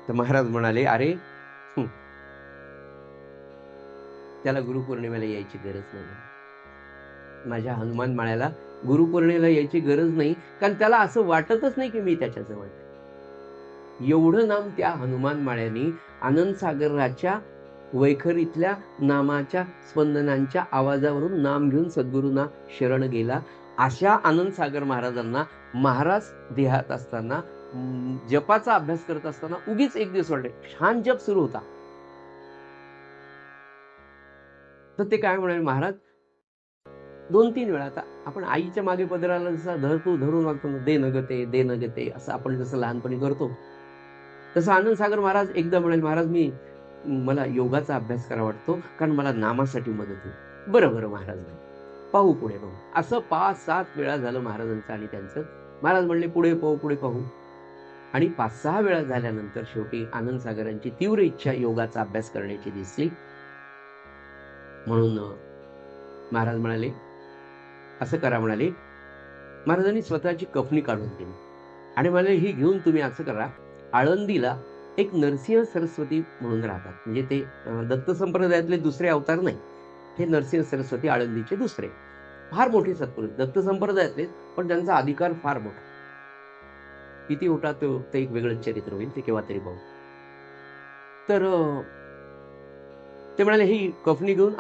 तर महाराज म्हणाले, अरे त्याला गुरुपौर्णिमेला यायची गरज नाही. माझ्या हनुमान माळ्याला गुरुपौर्णिमेला यायची गरज नाही, कारण त्याला असं वाटतच नाही की मी त्याच्याजवळ आहे. एवढं नाम त्या हनुमान माळ्यानी आनंदसागराच्या वैखरीतल्या नामाच्या स्पंदनांच्या आवाजावरून नाम घेऊन सद्गुरूंना शरण गेला. अशा आनंदसागर महाराजांना महाराज देहात असताना जपाचा अभ्यास करत असताना उगीच एक दिवस वाटले, छान जप सुरू होता. तर ते काय म्हणाले, महाराज 2-3 वेळा, आता आपण आईच्या मागे पदराला जसा धरतो धरून वागतो, दे न गते दे न गते, असं आपण जसं लहानपणी करतो, तसं आनंदसागर महाराज एकदा म्हणाले, महाराज मला योगाचा अभ्यास करावा वाटतो, कारण मला नामासाठी मदत होईल. बरं बरं महाराज, पाहू पुढे पाहू. असं 5-7 वेळा झालं महाराजांचं आणि त्यांचं. महाराज म्हणले, पुढे पाहू पुढे पाहू. आणि 5-6 वेळा झाल्यानंतर शेवटी आनंदसागरांची तीव्र इच्छा योगाचा अभ्यास करण्याची दिसली. म्हणून महाराज म्हणाले, असं करा म्हणाले. महाराजांनी स्वतःची कफनी काढून दिली आणि म्हणाले, ही घेऊन तुम्ही असं करा, आळंदीला एक नरसिंह सरस्वती म्हणून राहतात, म्हणजे ते दत्त संप्रदायातले दुसरे अवतार नाही, हे नरसिंह सरस्वती आळंदीचे दुसरे फार मोठे सत्पुरुष, दत्त संप्रदायातले, पण त्यांचा अधिकार फार मोठा. किती मोठा तो ते एक वेगळंच चरित्र होईल, ते केव्हा तरी पाहू. तर ते म्हणाले, ही कफनी घेऊन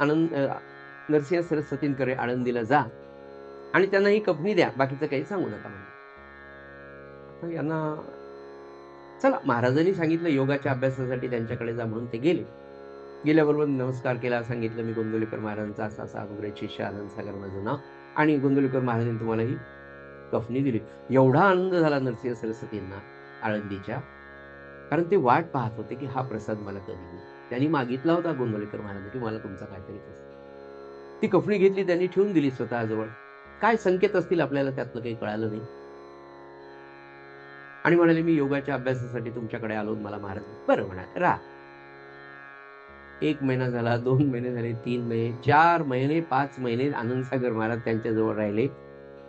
नरसिंह सरस्वतींकडे आळंदीला जा आणि त्यांना ही कफनी द्या, बाकीचं काही सांगू नका म्हणजे. यांना चला, महाराजांनी सांगितलं योगाच्या अभ्यासासाठी त्यांच्याकडे जा म्हणून ते गेले. गेल्याबरोबर नमस्कार केला, सांगितलं मी गोंदवलेकर महाराजांचा असा असा अनुग्रहित शिष्य आनंदसागर माझं नाव, आणि गोंदवलेकर महाराजांनी तुम्हाला ही कफनी दिली. एवढा आनंद झाला नरसिंह सरस्वतींना आळंदीच्या, कारण ते वाट पाहत होते की हा प्रसाद मला कधी येईल. त्यांनी मागितला होता गोंदवलेकर महाराज की मला तुमचा काहीतरी प्रसाद. ती कफनी घेतली, त्यांनी ठेवून दिली स्वतःजवळ. काय संकेत असतील आपल्याला त्यातलं काही कळालं नाही. आणि म्हणाले, मी योगाच्या अभ्यासासाठी तुमच्याकडे आलो, मला महाराज. बरं म्हणाले, राहा. 1 महिना झाला, 2 महिने झाले, 3 महिने, 4 महिने, 5 महिने आनंदसागर महाराज त्यांच्याजवळ राहिले.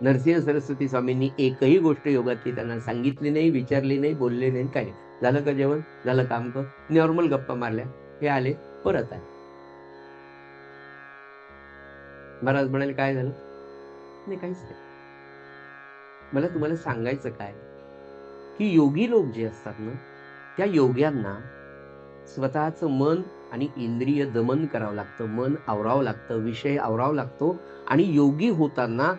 नरसिंह सरस्वती स्वामींनी एकही गोष्ट योगातली त्यांना सांगितली नाही, विचारली नाही, बोलले नाही, काय. झालं का जेवण, झालं काम कर, नॉर्मल गप्पा मारल्या, हे आले, परत आले. महाराज म्हणाले, काय झालं? नाही, काहीच नाही. मला तुम्हाला सांगायचं काय की योगी लोक जे असतात ना, त्या योग्यांना स्वतःचं मन आणि इंद्रिय दमन करावं लागतं, मन आवरावं लागतं, विषय आवरावं लागतो. आणि योगी होताना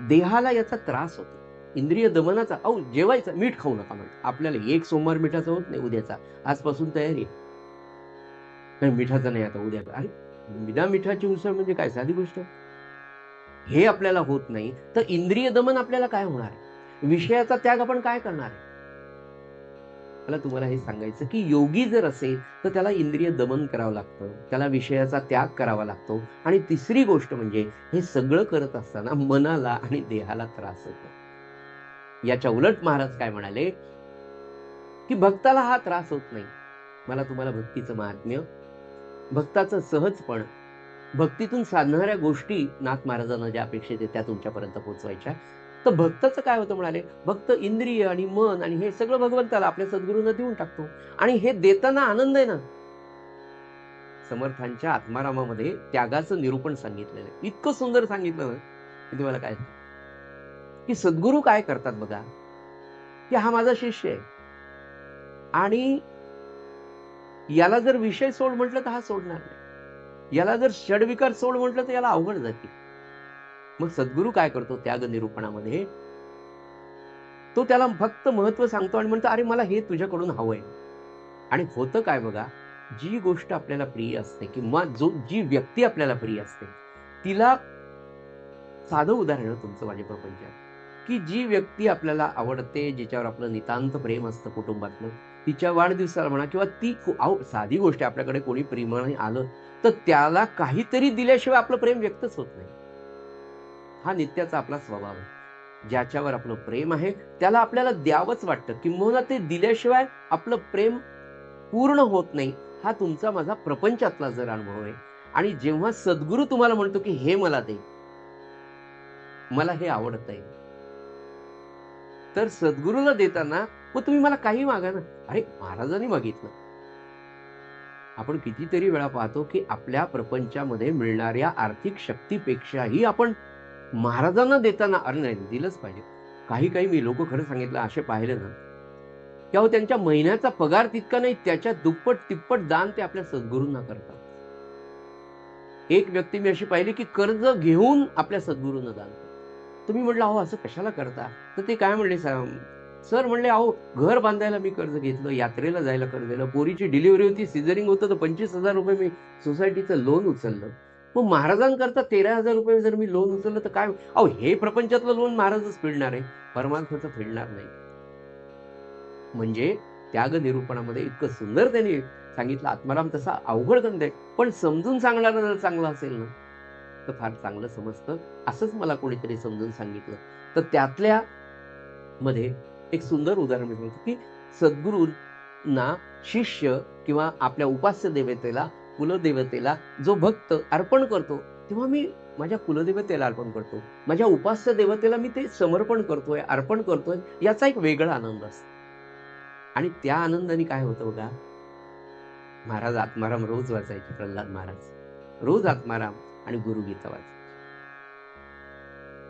देहाला याचा त्रास होतो, इंद्रिय दमनाचा. जेवायचं, मीठ खाऊ नका म्हणतात आपल्याला. 1 सोमवार मिठाचा होत नाही, उद्याचा, आजपासून तयारी. मिठाचा नाही आता, उद्या. अरे बिना मिठाची उसळ म्हणजे काय, साधी गोष्ट. हे आपल्याला होत नाही तर इंद्रिय दमन आपल्याला काय होणार आहे, विषयाचा त्याग आपण काय करणार आहे. मला तुम्हाला हे सांगायचं की योगी जर असेल तर त्याला इंद्रिय दमन करावं लागतं, त्याला विषयाचा त्याग करावा लागतो. आणि तिसरी गोष्ट म्हणजे हे सगळं करत असताना मनाला आणि देहाला त्रास होतो. याच्या उलट महाराज काय म्हणाले की भक्ताला हा त्रास होत नाही. मला तुम्हाला भक्तीचं महात्म्य, भक्ताचं सहजपण, भक्तीतून साधणाऱ्या गोष्टी नाथ महाराजांना ज्या अपेक्षित आहेत त्या तुमच्यापर्यंत पोहोचवायच्या. तर भक्ताचं काय होतं म्हणाले, भक्त इंद्रिय आणि मन आणि हे सगळं भगवंताला, आपल्या सद्गुरूंना देऊन टाकतो. आणि हे देताना आनंद आहे ना. समर्थांच्या आत्मारामामध्ये त्यागाचं निरूपण सांगितलेलं आहे, इतकं सुंदर सांगितलं ना की तुम्हाला काय की सद्गुरू काय करतात बघा, की हा माझा शिष्य आहे आणि याला जर विषय सोड म्हटलं तर हा सोडणार नाही, याला जर षडविकार सोड म्हटलं तर याला अवघड जातील. मग सद्गुरू काय करतो त्याग निरूपणामध्ये, तो त्याला फक्त महत्व सांगतो आणि म्हणतो, अरे मला हे तुझ्याकडून हवंय. आणि होतं काय बघा, जी गोष्ट आपल्याला प्रिय असते किंवा जी व्यक्ती आपल्याला प्रिय असते, तिला, साधं उदाहरण तुमचं माझ्या प्रपंचात, की जी व्यक्ती आपल्याला आवडते, जिच्यावर आपलं नितांत प्रेम असतं कुटुंबातलं, तिच्या वाढदिवसाला म्हणा किंवा ती अहो साधी गोष्ट आहे, आपल्याकडे कोणी प्रेमाने आलं, तर त्याला काहीतरी दिल्याशिवाय आपलं प्रेम व्यक्तच होत नाही. हा नित्याचा आपला स्वभाव आहे. ज्याच्यावर आपलं प्रेम आहे, त्याला आपल्याला द्यावंच वाटतं. किंबहुना ते दिल्याशिवाय आपलं प्रेम पूर्ण होत नाही. हा तुमचा माझा प्रपंचातला जर अनुभव आहे. आणि जेव्हा सद्गुरू तुम्हाला म्हणतो, की "हे मला दे. मला हे आवडतंय." तर सद्गुरूला देताना मग तुम्ही मला काही मागा ना. अरे महाराजांनी मागितलं. आपण कितीतरी वेळा पाहतो, की आपल्या प्रपंचामध्ये मिळणाऱ्या आर्थिक शक्तीपेक्षाही आपण महाराजांना देताना अरे नाही दिलंच पाहिजे. काही मी लोकं खरं सांगितलं असे पाहिले ना, की अहो त्यांच्या महिन्याचा पगार तितका नाही, त्याच्या दुप्पट-तिप्पट दान ते आपल्या सद्गुरूंना करतात. एक व्यक्ती मी अशी पाहिली, की कर्ज घेऊन आपल्या सद्गुरूंना दान करतो. तुम्ही म्हटलं, "अहो असं कशाला करता?" तर ते काय म्हणले सर म्हणले, "अहो घर बांधायला मी कर्ज घेतलं, यात्रेला जायला कर्ज दिलं, पोरीची डिलिव्हरी होती, सिझरिंग होतं तर ₹25,000 मी सोसायटीचं लोन उचललं. मग महाराजांकरता ₹13,000 जर मी लोन उचललं तर काय?" अहो हे प्रपंचातलं लोन महाराजच फेडणार आहे, परमार्थाचं फेडणार नाही. म्हणजे त्याग निरूपणामध्ये इतकं सुंदर त्यांनी सांगितलं. आत्माराम तसा अवघड ग्रंथ आहे, पण समजून सांगणारा जर चांगला असेल ना, तर फार चांगलं समजतं. असंच मला कोणीतरी समजून सांगितलं. तर त्यातल्या मध्ये एक सुंदर उदाहरण मी सांगतो, की सद्गुरूंना शिष्य किंवा आपल्या उपास्य देवतेला, कुलदेवतेला जो भक्त अर्पण करतो, तेव्हा मी माझ्या कुलदेवतेला अर्पण करतो. माझ्या उपास्य देवतेला मी ते समर्पण करतोय, अर्पण करतोय, याचा एक वेगळा आनंद असतो. आणि त्या आनंदाने काय होतं बघा, महाराज आत्माराम रोज वाचायचे प्रल्हाद महाराज. रोज आत्माराम आणि गुरुगीता वाचायचे.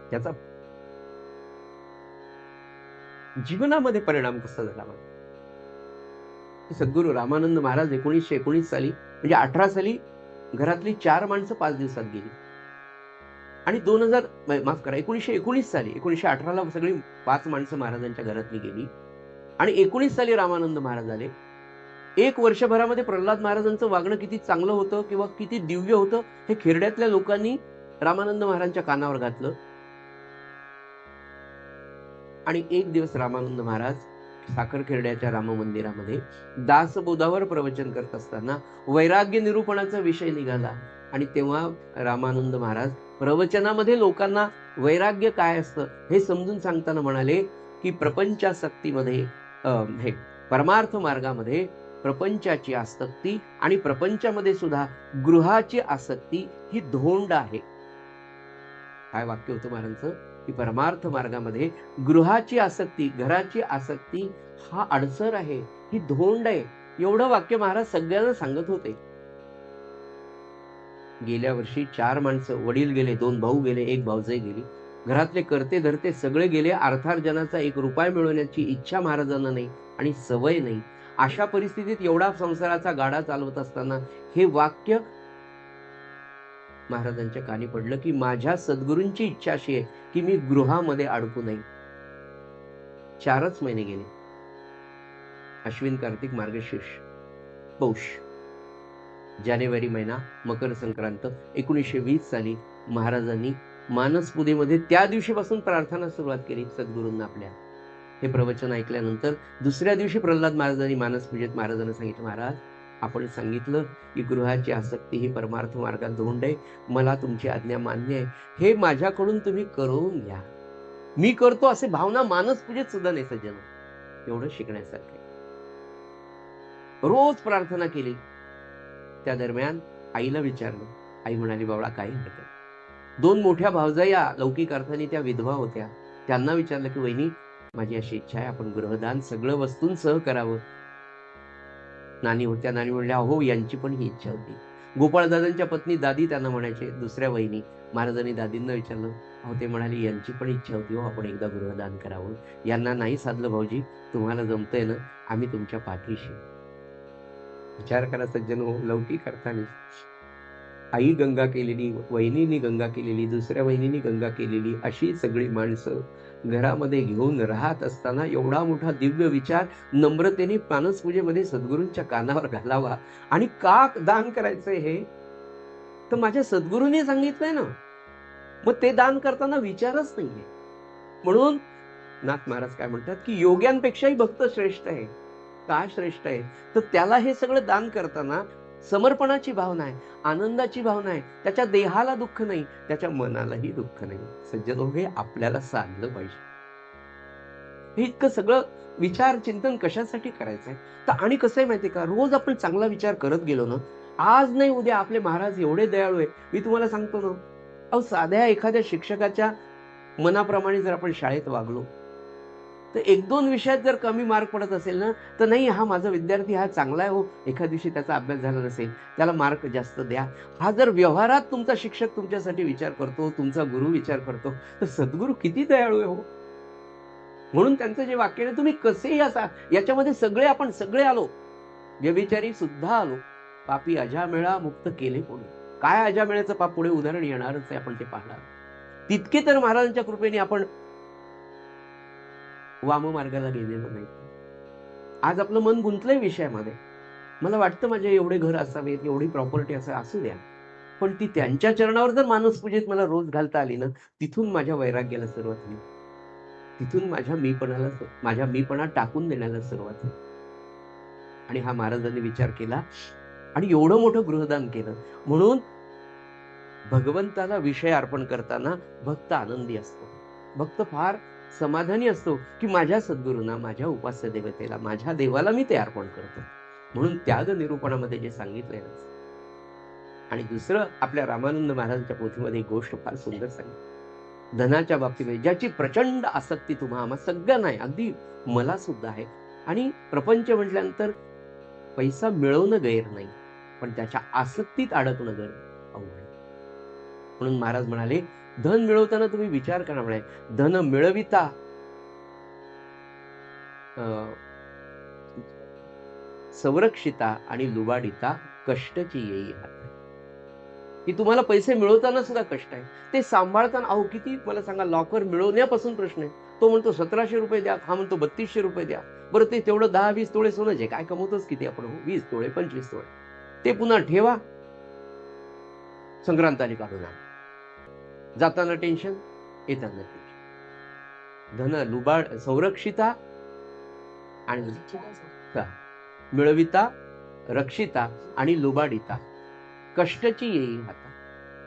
त्याचा जीवनामध्ये परिणाम कसा झाला बघा. सद्गुरू रामानंद महाराज 1919 साली म्हणजे 18 साली घरातली 4 माणसं 5 दिवसात गेली. आणि 2000 माफ करा 1919 साली 1918 ला सगळी 5 माणसं महाराजांच्या घरातली गेली. आणि 19 साली रामानंद महाराज आले. एक वर्षभरामध्ये प्रल्हाद महाराजांचं वागणं किती चांगलं होतं किंवा किती दिव्य होतं हे खेरड्यातल्या लोकांनी रामानंद महाराजांच्या कानावर घातलं. आणि एक दिवस रामानंद महाराज साखरखेर्ड्याच्या राम मंदिरामध्ये दासबोधावर प्रवचन करत असताना वैराग्य निरूपणाचा विषय निघाला. आणि तेव्हा रामानंद महाराज प्रवचनामध्ये लोकांना वैराग्य काय असतं हे समजून सांगताना म्हणाले, की प्रपंचासक्तीमध्ये हे परमार्थ मार्गामध्ये प्रपंचाची आसक्ती आणि प्रपंचामध्ये सुद्धा गृहाची आसक्ती ही धोंड आहे. काय वाक्य होतं महाराजांचं, की परमार्थ मार्गामध्ये गृहाची आसक्ती, घराची आसक्ती हा अडसर आहे, ही धोंड आहे. एवढं वाक्य महाराज सगळ्यांना सांगत होते. गेल्या वर्षी 4 माणसं, वडील गेले, 2 भाऊ गेले, 1 भावजय गेली. घरातले करते धरते सगळे गेले. अर्थार्जनाचा 1 रुपया मिळवण्याची इच्छा महाराजांना नाही आणि सवय नाही. अशा परिस्थितीत एवढा संसाराचा गाडा चालवत असताना हे वाक्य महाराजांच्या कानी पडलं, की माझ्या सद्गुरूंची इच्छा अशी आहे, की मी गृहामध्ये अडकू नये. 4च महिने गेले. अश्विन, कार्तिक, मार्गशीर्ष, पौष, जानेवारी महिना, मकर संक्रांत 1920 साली महाराजांनी मानसपुदेमध्ये त्या दिवशीपासून प्रार्थना सुरुवात केली सद्गुरूंना आपल्या. हे प्रवचन ऐकल्यानंतर दुसऱ्या दिवशी प्रल्हाद महाराजांनी मानसपूजेत महाराजांना सांगितलं, महाराज आपण सांगितलं की गृहाची आसक्ती ही परमार्थ मार्गात धोंड आहे, मला तुमची आज्ञा मान्य आहे, हे माझ्याकडून तुम्ही करून घ्या. मी करतो असे भावना मानसपूजेत सुद्धा नाही सज्जन. एवढं शिकण्यासारखं. रोज प्रार्थना केली. त्या दरम्यान आईला विचारलं. आई म्हणाली, बावळा काही हरकत. 2 मोठ्या भावजया लौकिक अर्थाने त्या विधवा होत्या. त्यांना विचारलं, की वहिनी माझी अशी इच्छा आहे आपण गृहदान सगळं वस्तूंसह करावं. नानी होत्या. नानी म्हणल्या, हो यांची पण ही इच्छा होती. गोपाळदादांच्या पत्नी दादी त्यांना म्हणायचे, दुसऱ्या वहिनी. महाराजांनी दादींना विचारलं. अहो ते म्हणाले, यांची पण इच्छा होती हो आपण एकदा गृहदान करावं. यांना नाही साधलं भाऊजी, तुम्हाला जमतंय ना, आम्ही तुमच्या पाठीशी. विचार करा सज्जनो, लौकिक अर्थाने आई गंगा केलेली, वहिनींनी गंगा केलेली, दुसऱ्या वहिनींनी गंगा केलेली, अशी सगळी माणसं घरामध्ये घेऊन राहत असताना एवढा मोठा दिव्य विचार नम्रतेने मानसपूजेमध्ये सद्गुरूंच्या कानावर घालावा. आणि का दान करायचंय हे तर माझ्या सद्गुरूंनी सांगितलंय ना. मग ते दान करताना विचारच नाहीये. म्हणून नाथ महाराज काय म्हणतात की योग्यांपेक्षाही भक्त श्रेष्ठ आहे. का श्रेष्ठ आहे? तर त्याला हे सगळं दान करताना समर्पणाची भावना आहे, आनंदाची भावना आहे. त्याच्या देहाला दुःख नाही, त्याच्या मनालाही दुःख नाही. सज्जनो, हे आपल्याला साधलं पाहिजे. हे इतकं सगळं विचार चिंतन कशासाठी करायचंय? तर आणि कसं आहे माहितीये का, रोज आपण चांगला विचार करत गेलो ना, आज नाही उद्या आपले महाराज एवढे दयाळू आहे. मी तुम्हाला सांगतो ना, अहो साध्या एखाद्या शिक्षकाच्या मनाप्रमाणे जर आपण शाळेत वागलो, तर 1-2 विषयात जर कमी मार्क पडत असेल ना, तर नाही हा माझा विद्यार्थी हा चांगला आहे हो, एखाद दिवशी त्याचा अभ्यास झाला नसेल, त्याला मार्क जास्त द्या. हा जर व्यवहारात तुमचा शिक्षक तुमच्यासाठी विचार करतो, तुमचा गुरु विचार करतो, तर सद्गुरू किती दयाळू आहे हो. म्हणून त्यांचं जे वाक्य आहे, तुम्ही कसेही असा, याच्यामध्ये सगळे आपण सगळे आलो, व्यभिचारी सुद्धा आलो, पापी अजामेळा मुक्त केले पुढे. काय अजामेळ्याचं पाप पुढे उदाहरण येणारच आहे, आपण ते पाहणार. तितके तर महाराजांच्या कृपेने आपण वाममार्गाला गेलेलो नाही. आज आपलं मन गुंतलंय विषयामध्ये. मला वाटतं माझे एवढे घर असावेत, एवढी प्रॉपर्टी असू द्या, पण ती त्यांच्या चरणावर जर मानसपूजेत मला रोज घालता आली ना, तिथून माझ्या वैराग्याला सुरुवात होईल. तिथून माझ्या मीपणा टाकून देण्याला सुरुवात होईल. आणि हा महाराजांनी विचार केला आणि एवढं मोठं गृहदान केलं. म्हणून भगवंताला विषय अर्पण करताना भक्त आनंदी असतो. भक्त फार समाधानी असतो की माझ्या सद्गुरूंना, माझ्या उपास्य देवतेला, माझ्या देवाला मी ते अर्पण करतो. म्हणून त्याग निरूपणामध्ये जे सांगितलंय ना, आणि दुसरं आपल्या रामानंद महाराजांच्या पोथीमध्ये एक गोष्ट फार सुंदर सांगितली. धनाच्या बाबतीमध्ये ज्याची प्रचंड आसक्ती तुम्हा सगळ्यांना आहे, अगदी मला सुद्धा आहे. आणि प्रपंच म्हटल्यानंतर पैसा मिळवणं गैर नाही, पण त्याच्या आसक्तीत अडकणं गैर अवघड. म्हणून महाराज म्हणाले, धन मिळवताना तुम्ही विचार करा, म्हणे धन मिळविता संरक्षिता आणि लुबाडिता कष्टची येई हात. की तुम्हाला पैसे मिळवताना सुद्धा कष्ट आहे, ते सांभाळताना अहो किती, मला सांगा, लॉकर मिळवण्यापासून प्रश्न आहे. तो म्हणतो 1700 रुपये द्या, हा म्हणतो 3200 रुपये द्या. बरं, ते तेवढं 10-20 तोळे सोनं जे काय कमवतोच किती आपण, 20 तोळे 25 तोळे, ते पुन्हा ठेवा, संक्रांताने काढून आणा. जाताना टेन्शन, येताना टेन्शन. धन लुबाड संरक्षिता आणि मिळविता, रक्षिता आणि लुबाडिता कष्टाची येईल हाता.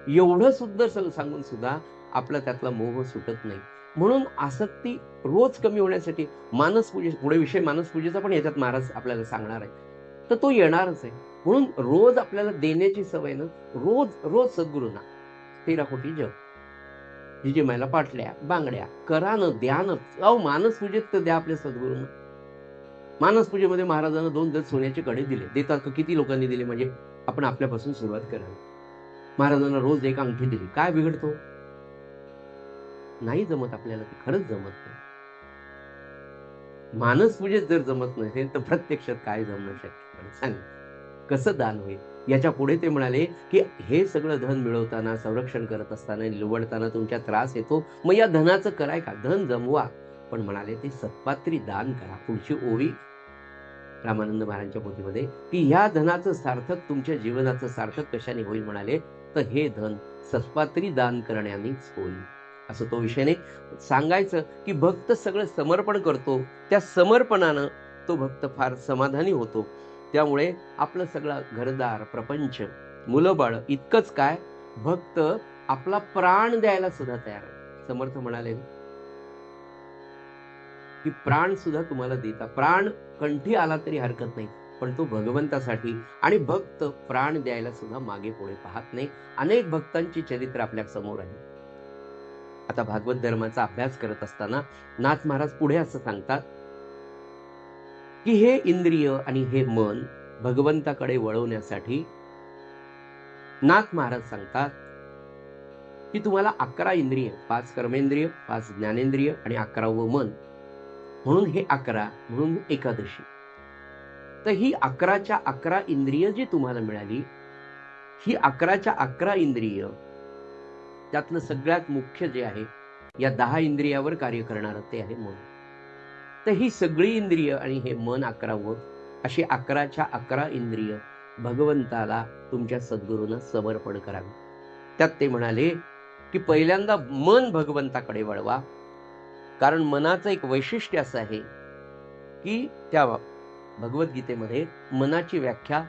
एवढं सुद्धा सांगून सुद्धा आपला त्यातला मोह सुटत नाही. म्हणून आसक्ती रोज कमी होण्यासाठी मानसपूजे, पुढे विषय मानसपूजेचा पण याच्यात महाराज आपल्याला सांगणार आहे, तर तो येणारच आहे. म्हणून रोज आपल्याला देण्याची सवय ना, रोज रोज सद्गुरूंना 13 कोटी जग, जिजे मायला पाटल्या बांगड्या करा न द्या न. अहो मानसपूजेत तर द्या आपल्या सद्गुरूंना. मानसपूजेमध्ये महाराजांना 2 सोन्याचे कडे दिले. देतात का? किती लोकांनी दिले? म्हणजे आपण आपल्यापासून सुरुवात करावी. महाराजांना रोज एक अंगठी दिली. काय बिघडतो? नाही जमत आपल्याला, ते खरंच जमत नाही. मानसपूजेत जर जमत नसेल तर प्रत्यक्षात काय जमणं शक्य? सांग कसं दान होईल? याच्या पुढे ते म्हणाले की हे सगळं धन मिळवताना, संरक्षण करत असताना, निवडताना तुमच्या त्रास येतो, मग या धनाचं कराय का? धन जमवा, पण म्हणाले ते सत्पात्री दान करा. पुढची ओवी रामानंद महाराजांच्या पोथीमध्ये की ह्या धनाचं सार्थक, तुमच्या जीवनाचं सार्थक कशाने होईल? म्हणाले तर हे धन सत्पात्री दान करण्यानेच होईल. असं तो विषयाने सांगायचं की भक्त सगळं समर्पण करतो, त्या समर्पणानं तो भक्त फार समाधानी होतो. त्यामुळे आपलं सगळं घरदार, प्रपंच, मुलंबाळ, इतकंच काय, भक्त आपला प्राण द्यायला सुद्धा तयार आहे. समर्थ म्हणाले की प्राण सुद्धा तुम्हाला देता, प्राण कंठी आला तरी हरकत नाही, पण तो भगवंतासाठी. आणि भक्त प्राण द्यायला सुद्धा मागे पुढे पाहत नाही. अनेक भक्तांची चरित्र आपल्या समोर आहे. आता भागवत धर्माचा अभ्यास करत असताना नाथ महाराज पुढे असं सांगतात की हे इंद्रिय आणि हे मन भगवंताकडे वळवण्यासाठी नाथ महाराज सांगतात की तुम्हाला 11 इंद्रिय, 5 कर्मेंद्रिय, 5 ज्ञानेंद्रिय आणि 11वं मन, म्हणून हे 11, म्हणून एकादशी. तर ही 11च्या 11 इंद्रिय जी तुम्हाला मिळाली, ही 11च्या 11 इंद्रिय, त्यातलं सगळ्यात मुख्य जे आहे, या 10 इंद्रियावर कार्य करणारं ते आहे मन. तर ही सगळी इंद्रिय आणि हे मन 11वं, अशी 11च्या 11 इंद्रिय भगवंताला तुमच्या सद्गुरूंना समर्पण करावी. त्यात ते म्हणाले की पहिल्यांदा मन भगवंताकडे वळवा, कारण मनाचं एक वैशिष्ट्य असं आहे की त्या भगवद्गीतेमध्ये मनाची व्याख्या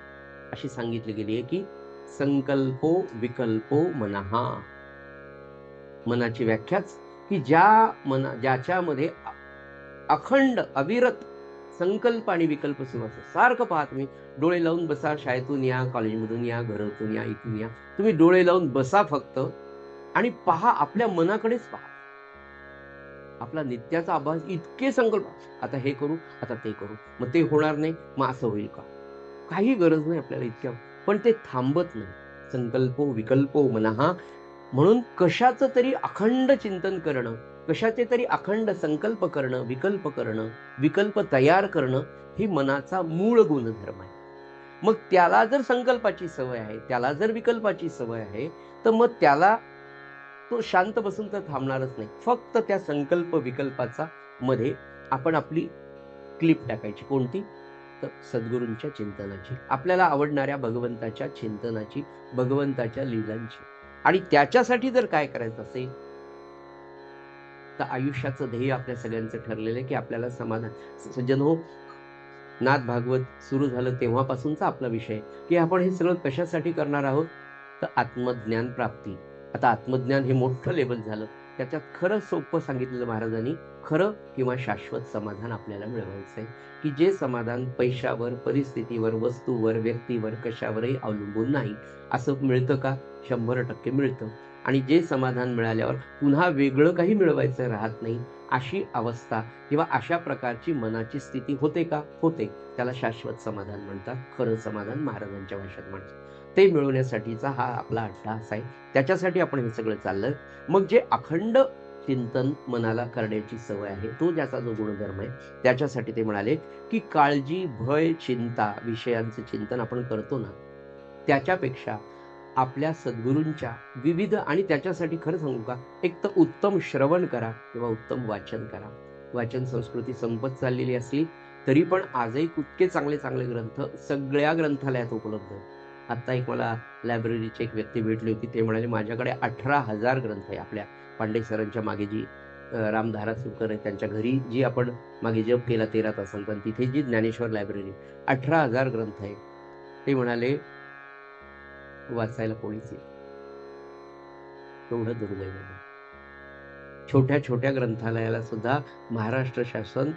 अशी सांगितली गेली आहे की संकल्पो विकल्पो मनहा. मनाची व्याख्याच की ज्याच्यामध्ये अखंड अविरत संकल्प आणि विकल्प सुरू असतो. सारखं पहा, तुम्ही डोळे लावून बसा, शाळेतून या, कॉलेजमधून या, घरातून या, इथून या, तुम्ही डोळे लावून बसा फक्त आणि पहा, आपल्या मनाकडेच पहा. आपला नित्याचा अभ्यास, इतके संकल्प, आता हे करू, आता ते करू, मग ते होणार नाही, मग असं होईल का, काही गरज नाही आपल्याला इतक्या, पण ते थांबत नाही. संकल्पो विकल्पो मनहा. म्हणून कशाचं तरी अखंड चिंतन करणं, कशाचे तरी अखंड संकल्प करणं, विकल्प करणं, विकल्प तयार करणं, ही मनाचा मूळ गुणधर्म आहे. मग त्याला जर संकल्पाची सवय आहे, त्याला जर विकल्पाची सवय आहे, तर मग त्याला तो शांत बसून तर थांबणारच नाही. फक्त त्या संकल्प विकल्पाचा मध्ये आपण आपली क्लिप टाकायची. कोणती? तर सद्गुरूंच्या चिंतनाची, आपल्याला आवडणाऱ्या भगवंताच्या चिंतनाची, भगवंताच्या लीलांची. आणि त्याच्यासाठी जर काय करायचं असेल तर आयुष्याचं ध्येय आपल्या सगळ्यांचं ठरलेलं आहे की आपल्याला समाधान. सज्जन हो, नाथ भागवत सुरू झालं तेव्हापासूनचा आपला विषय की आपण हे सगळं कशासाठी करणार आहोत, तर आत्मज्ञान प्राप्ती. आता आत्मज्ञान हे मोठं लेवल झालं, त्याच्यात खरं सोपं सांगितलेलं महाराजांनी, खरं किंवा शाश्वत समाधान आपल्याला मिळवायचं आहे की जे समाधान पैशावर, परिस्थितीवर, वस्तूवर, व्यक्तीवर, कशावरही अवलंबून नाही. असं मिळतं का? 100% मिळतं. आणि जे समाधान मिळाल्यावर पुन्हा वेगळं काही मिळवायचं राहत नाही, अशी अवस्था किंवा अशा प्रकारची मनाची स्थिती होते का? होते. त्याला शाश्वत समाधान म्हणतात, खरं समाधान महाराजांच्या भाषेत म्हणतात. ते मिळवण्यासाठीचा हा आपला अट्टाहास आहे. त्याच्यासाठी आपण हे सगळं चाललंय. मग जे अखंड चिंतन मनाला करण्याची सवय आहे, तो ज्याचा जो गुणधर्म आहे, त्याच्यासाठी ते म्हणाले की काळजी, भय, चिंता, विषयांचं चिंतन आपण करतो ना, त्याच्यापेक्षा आपल्या सद्गुरूंच्या विविध, आणि त्याच्यासाठी खरं सांगू का, एक तर उत्तम श्रवण करा किंवा उत्तम वाचन करा. वाचन संस्कृती संपत चाललेली असली तरी पण आजही इतके चांगले चांगले ग्रंथ सगळ्या ग्रंथालयात उपलब्ध आहेत. आता एक मला लायब्ररीची एक व्यक्ती भेटली होती, ते म्हणाले माझ्याकडे 18,000 ग्रंथ आहे. आपल्या पांडे सरांच्या मागे जी रामधारा सुकर आहे, त्यांच्या घरी जी आपण मागे जप केला 13 तासांचा, तिथे जी ज्ञानेश्वर लायब्ररी, 18,000 ग्रंथ आहे. ते म्हणाले वाचायला कोणीच येत, एवढं दुर्दैव आहे. छोट्या छोट्या ग्रंथालयाला सुद्धा महाराष्ट्र शासन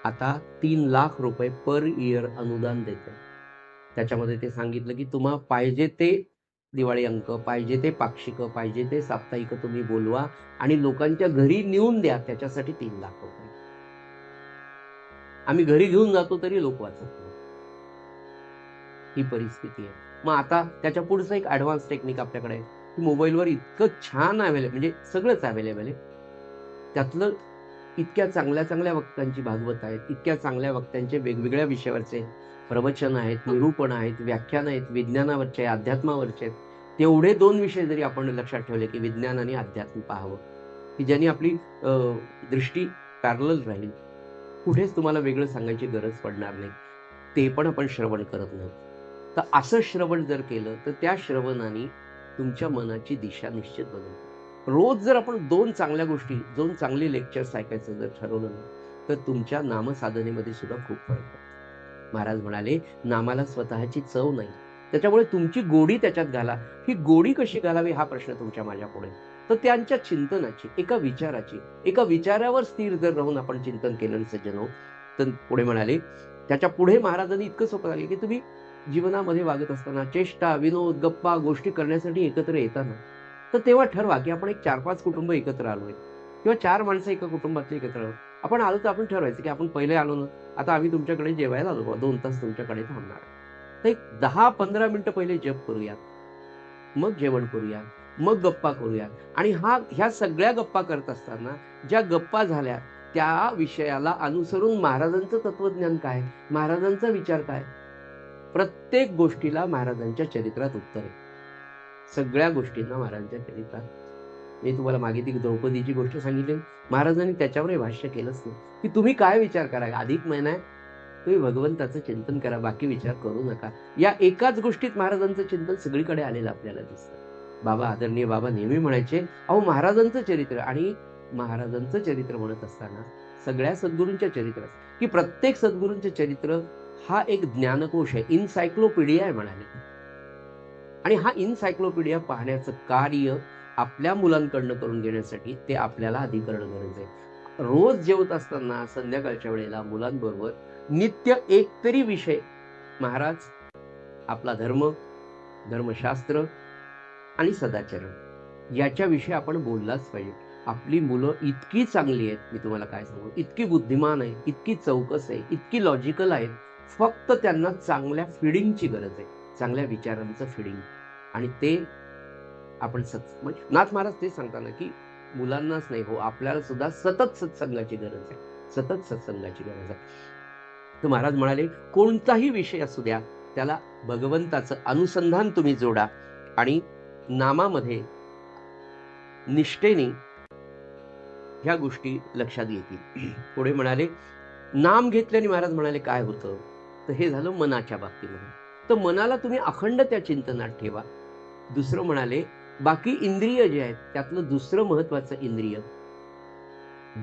आता 3 लाख रुपये पर इयर अनुदान देते. त्याच्यामध्ये ते सांगितलं की तुम्हाला पाहिजे ते दिवाळी अंक, पाहिजे ते पाक्षिक, पाहिजे ते साप्ताहिक तुम्ही बोलवा आणि लोकांच्या घरी नेऊन द्या, त्याच्यासाठी 3 लाख रुपये. आम्ही घरी घेऊन जातो तरी लोक वाचत नाही, ही परिस्थिती आहे. मग आता त्याच्या पुढचं एक ऍडव्हान्स टेक्निक आपल्याकडे आहे की मोबाईलवर इतकं छान अवेलेबल, म्हणजे सगळंच अवेलेबल आहे. त्यातलं इतक्या चांगल्या चांगल्या वक्त्यांची भागवत आहेत, इतक्या चांगल्या वक्त्यांचे वेगवेगळ्या विषयावरचे प्रवचन आहेत, निरूपण आहेत, व्याख्यान आहेत, विज्ञानावरचे, अध्यात्मावरचे आहेत. तेवढे 2 विषय जरी आपण लक्षात ठेवले की विज्ञान आणि अध्यात्म पाहावं, की ज्यांनी आपली दृष्टी पॅरलल राहील, कुठेच तुम्हाला वेगळं सांगायची गरज पडणार नाही, ते पण आपण श्रवण करत नाही. तर असं श्रवण जर केलं तर त्या श्रवणाने तुमच्या मनाची दिशा निश्चित बदलते. रोज जर आपण 2 चांगल्या गोष्टी, 2 चांगले लेक्चर्स ऐकायचं जर ठरवलं ना, तर तुमच्या नामसाधनेमध्ये सुद्धा खूप फरक पडतो. महाराज म्हणाले नामाला स्वतःची चव नाही, त्याच्यामुळे तुमची गोडी त्याच्यात घाला. ही गोडी कशी घालावी हा प्रश्न तुमच्या माझ्या पुढे. तर त्यांच्या चिंतनाची, एका विचाराची, एका विचारावर स्थिर जर राहून आपण चिंतन केलं सज्जनो, तर पुढे म्हणाले, त्याच्या पुढे महाराजांनी इतकं सोपं झालं की तुम्ही जीवनामध्ये वागत असताना चेष्टा, विनोद, गप्पा गोष्टी करण्यासाठी एकत्र येताना, तर तेव्हा ठरवा की आपण एक 4-5 कुटुंब एकत्र आलोय किंवा 4 माणसं एका कुटुंबातली एकत्र आलो. आपण आलो तर आपण ठरवायचं की आपण पहिले आलो ना, आता आम्ही तुमच्याकडे जेवायला आलो, 2 तास तुमच्याकडे थांबणार. तर एक 10-15 मिनिटं पहिले जप करूयात, मग जेवण करूया, मग गप्पा करूया. आणि ह्या सगळ्या गप्पा करत असताना ज्या गप्पा झाल्या त्या विषयाला अनुसरून महाराजांचं तत्वज्ञान काय, महाराजांचा विचार काय, प्रत्येक गोष्टीला महाराजांच्या चरित्रात उत्तर आहे. सगळ्या गोष्टींना महाराजांच्या चरित्रात. मी तुम्हाला मागे ती द्रौपदीची गोष्ट सांगितली, महाराजांनी त्याच्यावर भाष्य केलंच नाही की तुम्ही काय विचार करा, अधिक महिना आहे, तुम्ही भगवंताचं चिंतन करा, बाकी विचार करू नका. या एकाच गोष्टीत महाराजांचं चिंतन सगळीकडे आलेलं आपल्याला दिसतं. बाबा, आदरणीय बाबा नेहमी म्हणायचे, अहो महाराजांचं चरित्र, आणि महाराजांचं चरित्र म्हणत असताना सगळ्या सद्गुरूंच्या चरित्रात, की प्रत्येक सद्गुरूंचे चरित्र हा एक ज्ञानकोश आहे, इनसायक्लोपीडिया आहे म्हणाले. आणि हा इनसायक्लोपीडिया पाहण्याचं कार्य आपल्या मुलांकडनं करून घेण्यासाठी ते आपल्याला आधी करणं गरज आहे. रोज जेवत असताना संध्याकाळच्या वेळेला मुलांबरोबर नित्य एक तरी विषय, महाराज, आपला धर्म, धर्मशास्त्र आणि सदाचरण याच्याविषयी आपण बोललाच पाहिजे. आपली मुलं इतकी चांगली आहेत, मी तुम्हाला काय सांगू, इतकी बुद्धिमान आहे, इतकी चौकस आहे, इतकी लॉजिकल आहेत. फक्त त्यांना चांगल्या फिडिंगची गरज आहे, चांगल्या विचारांचं फिडिंग. आणि ते आपण म्हणजे नाथ महाराज ते सांगताना की मुलांनाच नाही हो, आपल्याला सुद्धा सतत सत्संगाची गरज आहे, सतत सत्संगाची गरज आहे. तर महाराज म्हणाले, कोणताही विषय असू द्या, त्याला भगवंताचं अनुसंधान तुम्ही जोडा आणि नामामध्ये निष्ठेने ह्या गोष्टी लक्षात येतील. पुढे म्हणाले, नाम घेतल्याने महाराज म्हणाले काय होतं, तर हे झालं मनाच्या बाबतीमध्ये. तर मनाला तुम्ही अखंड त्या चिंतनात ठेवा. दुसरं म्हणाले, बाकी इंद्रिय जे आहेत त्यातलं दुसरं महत्वाचं इंद्रिय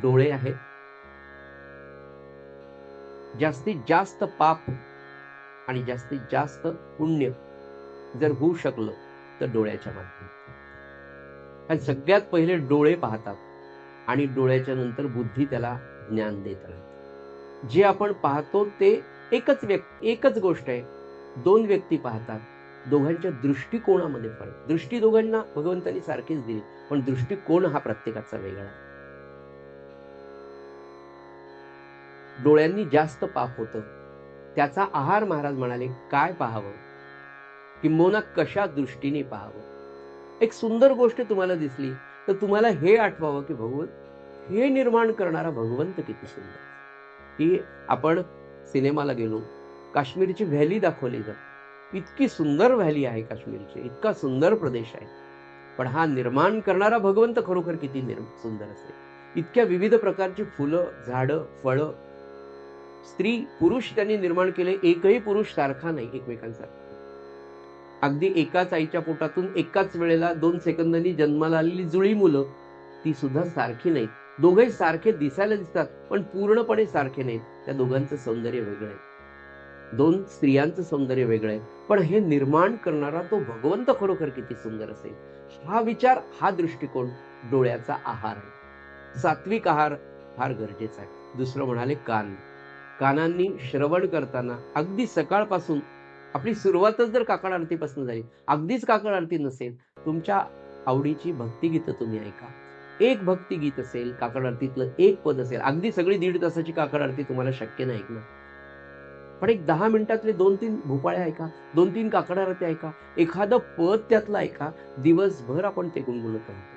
डोळे आहेत. जास्तीत जास्त पाप आणि जास्तीत जास्त पुण्य जर होऊ शकलं तर डोळ्याच्या माध्यमातून. सगळ्यात पहिले डोळे पाहतात आणि डोळ्याच्या नंतर बुद्धी त्याला ज्ञान देत राहते. जे आपण पाहतो ते एकच गोष्ट आहे. दोन व्यक्ती पाहतात, दोघांच्या दृष्टिकोनामध्ये फरक. दृष्टी दोघांना भगवंतांनी सारखीच दिली, पण दृष्टिकोन हा प्रत्येकाचा वेगळा आहे. डोळ्यांनी जास्त पाप होतं, त्याचा आहार महाराज म्हणाले काय पाहावं, किंबहुना कशा दृष्टीने पाहावं. एक सुंदर गोष्ट तुम्हाला दिसली तर तुम्हाला हे आठवावं की भगवंत हे निर्माण करणारा भगवंत किती सुंदर. की आपण सिनेमाला गेलो, काश्मीरची व्हॅली दाखवली जाते, इतकी सुंदर व्हॅली आहे काश्मीरची, इतका सुंदर प्रदेश आहे, पण हा निर्माण करणारा भगवंत खरोखर किती सुंदर असेल. इतक्या विविध प्रकारची फुलं, झाडं, फळं, स्त्री पुरुष त्यांनी निर्माण केले. एकही पुरुष सारखा नाही एकमेकांसारखा. अगदी एकाच आईच्या पोटातून एकाच वेळेला 2 सेकंदांनी जन्माला आलेली जुळी मुलं, ती सुद्धा सारखी नाहीत. दोघेही सारखे दिसायला दिसतात पण पूर्णपणे सारखे नाहीत. त्या दोघांचं सौंदर्य वेगळं आहे, 2 स्त्रियांचं सौंदर्य वेगळं आहे, पण हे निर्माण करणारा तो भगवंत खरोखर किती सुंदर असेल. हा विचार, हा दृष्टिकोन डोळ्याचा आहार आहे. सात्विक आहार फार गरजेचा आहे. दुसरं म्हणाले कान. कानांनी श्रवण करताना अगदी सकाळपासून आपली सुरुवातच जर काकड आरतीपासून झाली, अगदीच काकड आरती नसेल, तुमच्या आवडीची भक्तिगीतं तुम्ही ऐका. एक भक्तिगीत असेल, काकड आरतीतलं एक पद असेल, अगदी सगळी 1.5 तासाची काकड आरती तुम्हाला शक्य नाही ऐकणं, पण एक 10 मिनिटातले 2-3 भोपाळे ऐका, 2-3 काकड आरती ऐका, एखादं पद त्यातलं ऐका, दिवसभर आपण ते गुणगुणत राहतो.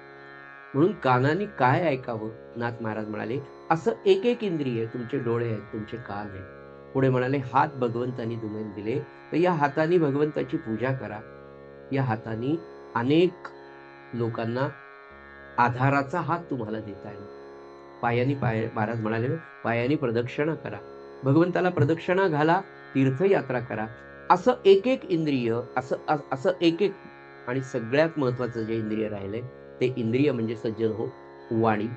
म्हणून कानाने काय ऐकावं, नाथ महाराज म्हणाले, असं एक इंद्रिय, तुमचे डोळे आहेत, तुमचे कान आहेत. पुढे म्हणाले, हात भगवंतांनी तुम्हाला दिले, तर या हाताने भगवंताची पूजा करा. या हाताने अनेक लोकांना आधाराचा हात तुम्हाला देता येईल. पायानी महाराज म्हणाले, पायानी प्रदक्षिणा करा, भगवंताला प्रदक्षिणा घाला, तीर्थयात्रा करा. असं एक इंद्रिय, असं एक. आणि सगळ्यात महत्वाचं जे इंद्रिय राहिले ते इंद्रिय म्हणजे सज्जन हो, वाणी.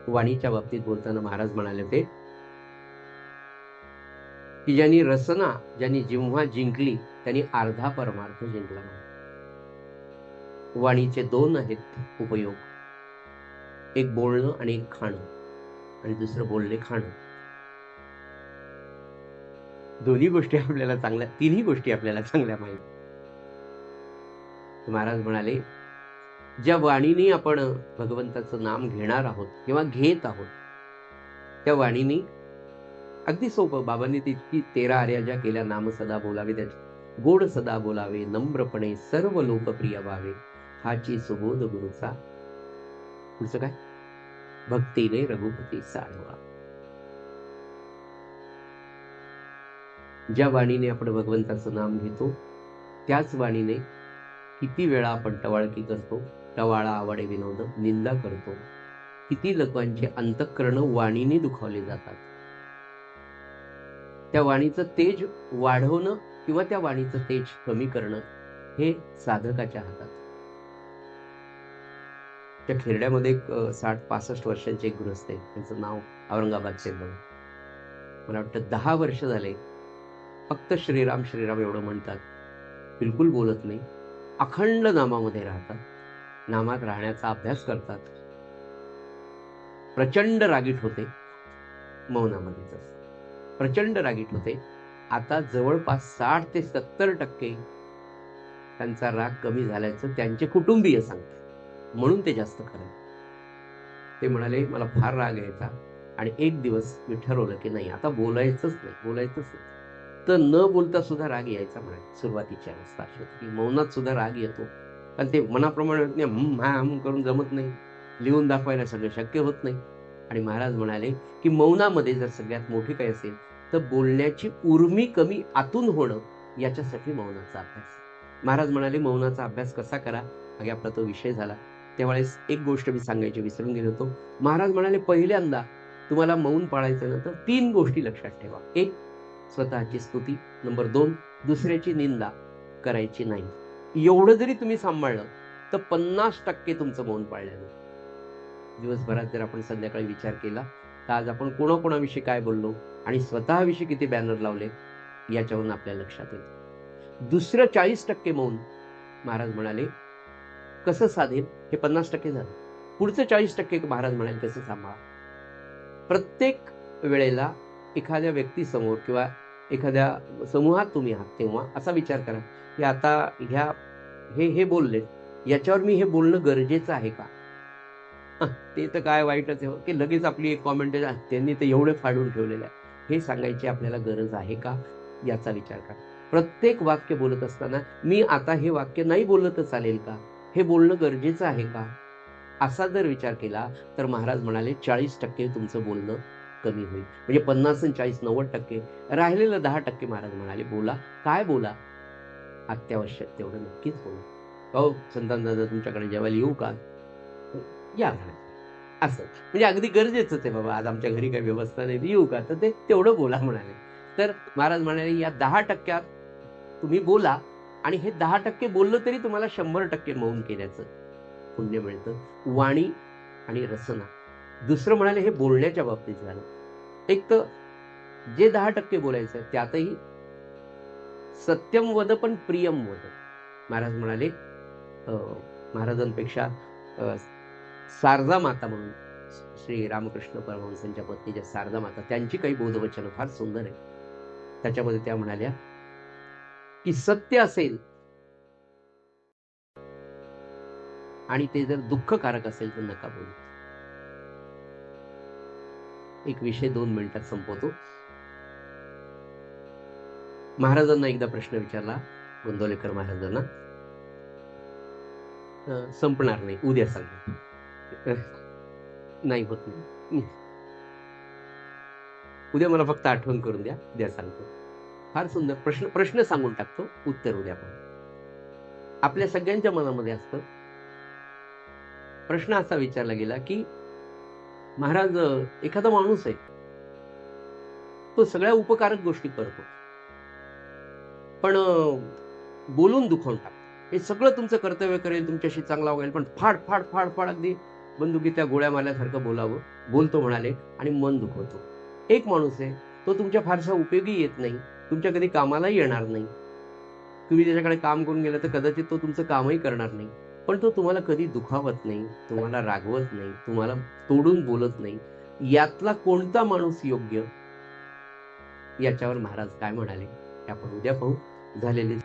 वाणीच्या बाबतीत बोलताना महाराज म्हणाले ते की ज्यांनी रसना, ज्यांनी जिव्हा जिंकली त्यांनी अर्धा परमार्थ जिंकला. वाणीचे 2 आहेत उपयोग, एक बोलणं आणि एक खाणं, आणि दुसरं बोलणे खाणं. दोन्ही गोष्टी आपल्याला चांगल्या, तिन्ही गोष्टी आपल्याला चांगल्या माहिती. महाराज म्हणाले, ज्या वाणीने आपण भगवंताचं नाम घेणार आहोत किंवा घेत आहोत, त्या वाणीने अगदी सोपं, बाबांनी तितकी 13 आर्या ज्या केल्या, नाम सदा बोलावे, त्याचे गोड सदा बोलावे, नम्रपणे सर्व लोकप्रिय व्हावे, हाची सुबोध गुरुचा. पुढचं काय, भक्तीने रघुपती साढवा. ज्या वाणीने आपण भगवंताचं नाम घेतो, त्याच वाणीने किती वेळा आपण टवाळकी करतो, टवाळा आवडे विनोद, निंदा करतो. किती लोकांचे अंतःकरण वाणीने दुखावले जातात. त्या वाणीचं तेज वाढवणं किंवा त्या वाणीचं तेज कमी करणं हे साधकाच्या हातात. त्या खेरड्यामध्ये एक 60-65 वर्षांचे एक गृहस्थ आहेत. त्यांचं नाव औरंगाबादचे आहेत बघा. मला वाटतं 10 वर्ष झाले फक्त श्रीराम श्रीराम एवढं म्हणतात. बिलकुल बोलत नाही. अखंड नामामध्ये राहतात. नामात राहण्याचा अभ्यास करतात. प्रचंड रागीट होते. मौनामध्येच असतात. प्रचंड रागीट होते. आता जवळपास 60 ते 70% त्यांचा राग कमी झाल्याचं त्यांचे कुटुंबीय सांगतात. म्हणून ते जास्त खरं. ते म्हणाले मला फार राग यायचा आणि एक दिवस मी ठरवलं की नाही आता बोलायचंच नाही. तर न बोलता सुद्धा राग यायचा म्हणाले. सुरुवातीची अवस्था अशी होती की मौनात सुद्धा राग येतो. कारण ते मनाप्रमाणे होत नाही, करून जमत नाही. लिहून दाखवायला सगळं शक्य होत नाही. आणि महाराज म्हणाले की मौनामध्ये जर सगळ्यात मोठी काही असेल तर बोलण्याची उर्मी कमी आतून होणं, याच्यासाठी मौनाचा अभ्यास. महाराज म्हणाले मौनाचा अभ्यास कसा करा, मागे आपला तो विषय झाला. त्यावेळेस एक गोष्ट मी सांगायची विसरून गेलो होतो. महाराज म्हणाले पहिल्यांदा तुम्हाला मौन पाळायचं ना तर 3 गोष्टी लक्षात ठेवा. 1, स्वतःची स्तुती. नंबर 2, दुसऱ्याची निंदा करायची नाही. एवढं जरी तुम्ही सांभाळलं तर 50% तुमचं मौन पाळल्यानं. दिवसभरात जर आपण संध्याकाळी विचार केला तर आज आपण कोणाकोणाविषयी काय बोललो आणि स्वतःविषयी किती बॅनर लावले, याच्यावरून आपल्या लक्षात येतं. दुसरं 40% मौन महाराज म्हणाले कसं साधेल, हे 50% झालं. पुढचं 40% महाराज म्हणाले कसं सांभाळा. प्रत्येक वेळेला एखाद्या व्यक्तीसमोर किंवा एखाद्या समूहात तुम्ही आहात तेव्हा असा विचार करा की आता हे बोलले, याच्यावर मी हे बोलणं गरजेचं आहे का. ते तर काय वाईटच आहे की लगेच आपली एक कॉमेंट त्यांनी ते एवढे फाडून ठेवलेलं आहे, हे सांगायची आपल्याला गरज आहे का, याचा विचार करा. प्रत्येक वाक्य बोलत असताना मी आता हे वाक्य नाही बोललं तर चालेल का, हे बोलणं गरजेचं आहे का, असा जर विचार केला तर महाराज म्हणाले 40% तुमचं बोलणं कमी होईल. म्हणजे 50 आणि 40 90%. राहिलेलं 10% महाराज म्हणाले बोला, काय बोला, अत्यावश्यक तेवढं नक्कीच बोला. हो संतान दादा तुमच्याकडे जेवायला येऊ का, या असं. म्हणजे अगदी गरजेचंच आहे बाबा, आज आमच्या घरी काही व्यवस्था नाही, येऊ का, तर ते तेवढं बोला म्हणाले. तर महाराज म्हणाले या 10% तुम्ही बोला आणि हे 10% बोललं तरी तुम्हाला 100% मौन केल्याचं पुण्य मिळतं. वाणी आणि रसना. दुसरं म्हणाले हे बोलण्याच्या बाबतीत झालं. एक तर जे 10% बोलायचं त्यातही सत्यम वद पण प्रियम वद. महाराज म्हणाले महाराजांपेक्षा शारदा माता म्हणून श्री रामकृष्ण परमहंसांच्या पत्नी ज्या शारदा माता, त्यांची काही बोधवचनं फार सुंदर आहे. त्याच्यामध्ये त्या म्हणाल्या की सत्य असेल आणि ते जर दुःखकारक असेल तर नका बोलू. एक विषय 2 मिनिटात संपवतो. महाराजांना एकदा प्रश्न विचारला, गोंदवलेकर महाराजांना, संपणार नाही, उद्या सांगतो. नाही होत नाही, उद्या मला फक्त आठवण करून द्या, उद्या सांगतो. फार सुंदर प्रश्न सांगून टाकतो, उत्तर उद्या पाहू. आपल्या सगळ्यांच्या मनामध्ये असतं. प्रश्न असा विचारला गेला की महाराज एखादा माणूस आहे, तो सगळ्या उपकारक गोष्टी करतो पण बोलून दुखवून टाकतो. हे सगळं तुमचं कर्तव्य करेल, तुमच्याशी चांगला वागेल, पण फाड फाड फाड फाड अगदी बंदुकीच्या गोळ्या मारल्यासारखं बोलतो म्हणाले आणि मन दुखवतो. एक माणूस आहे, तो तुमच्या फारसा उपयोगी येत नाही, तुमच्या कधी कामालाही येणार नाही. तुम्ही त्याच्याकडे काम करून गेलं तर कदाचित तो तुमचं कामही करणार नाही, पण तो तुम्हाला कधी दुखावत नाही, तुम्हाला रागवत नाही, तुम्हाला तोडून बोलत नाही. यातला कोणता माणूस योग्य, याच्यावर महाराज काय म्हणाले आपण उद्या पाहू. झालेले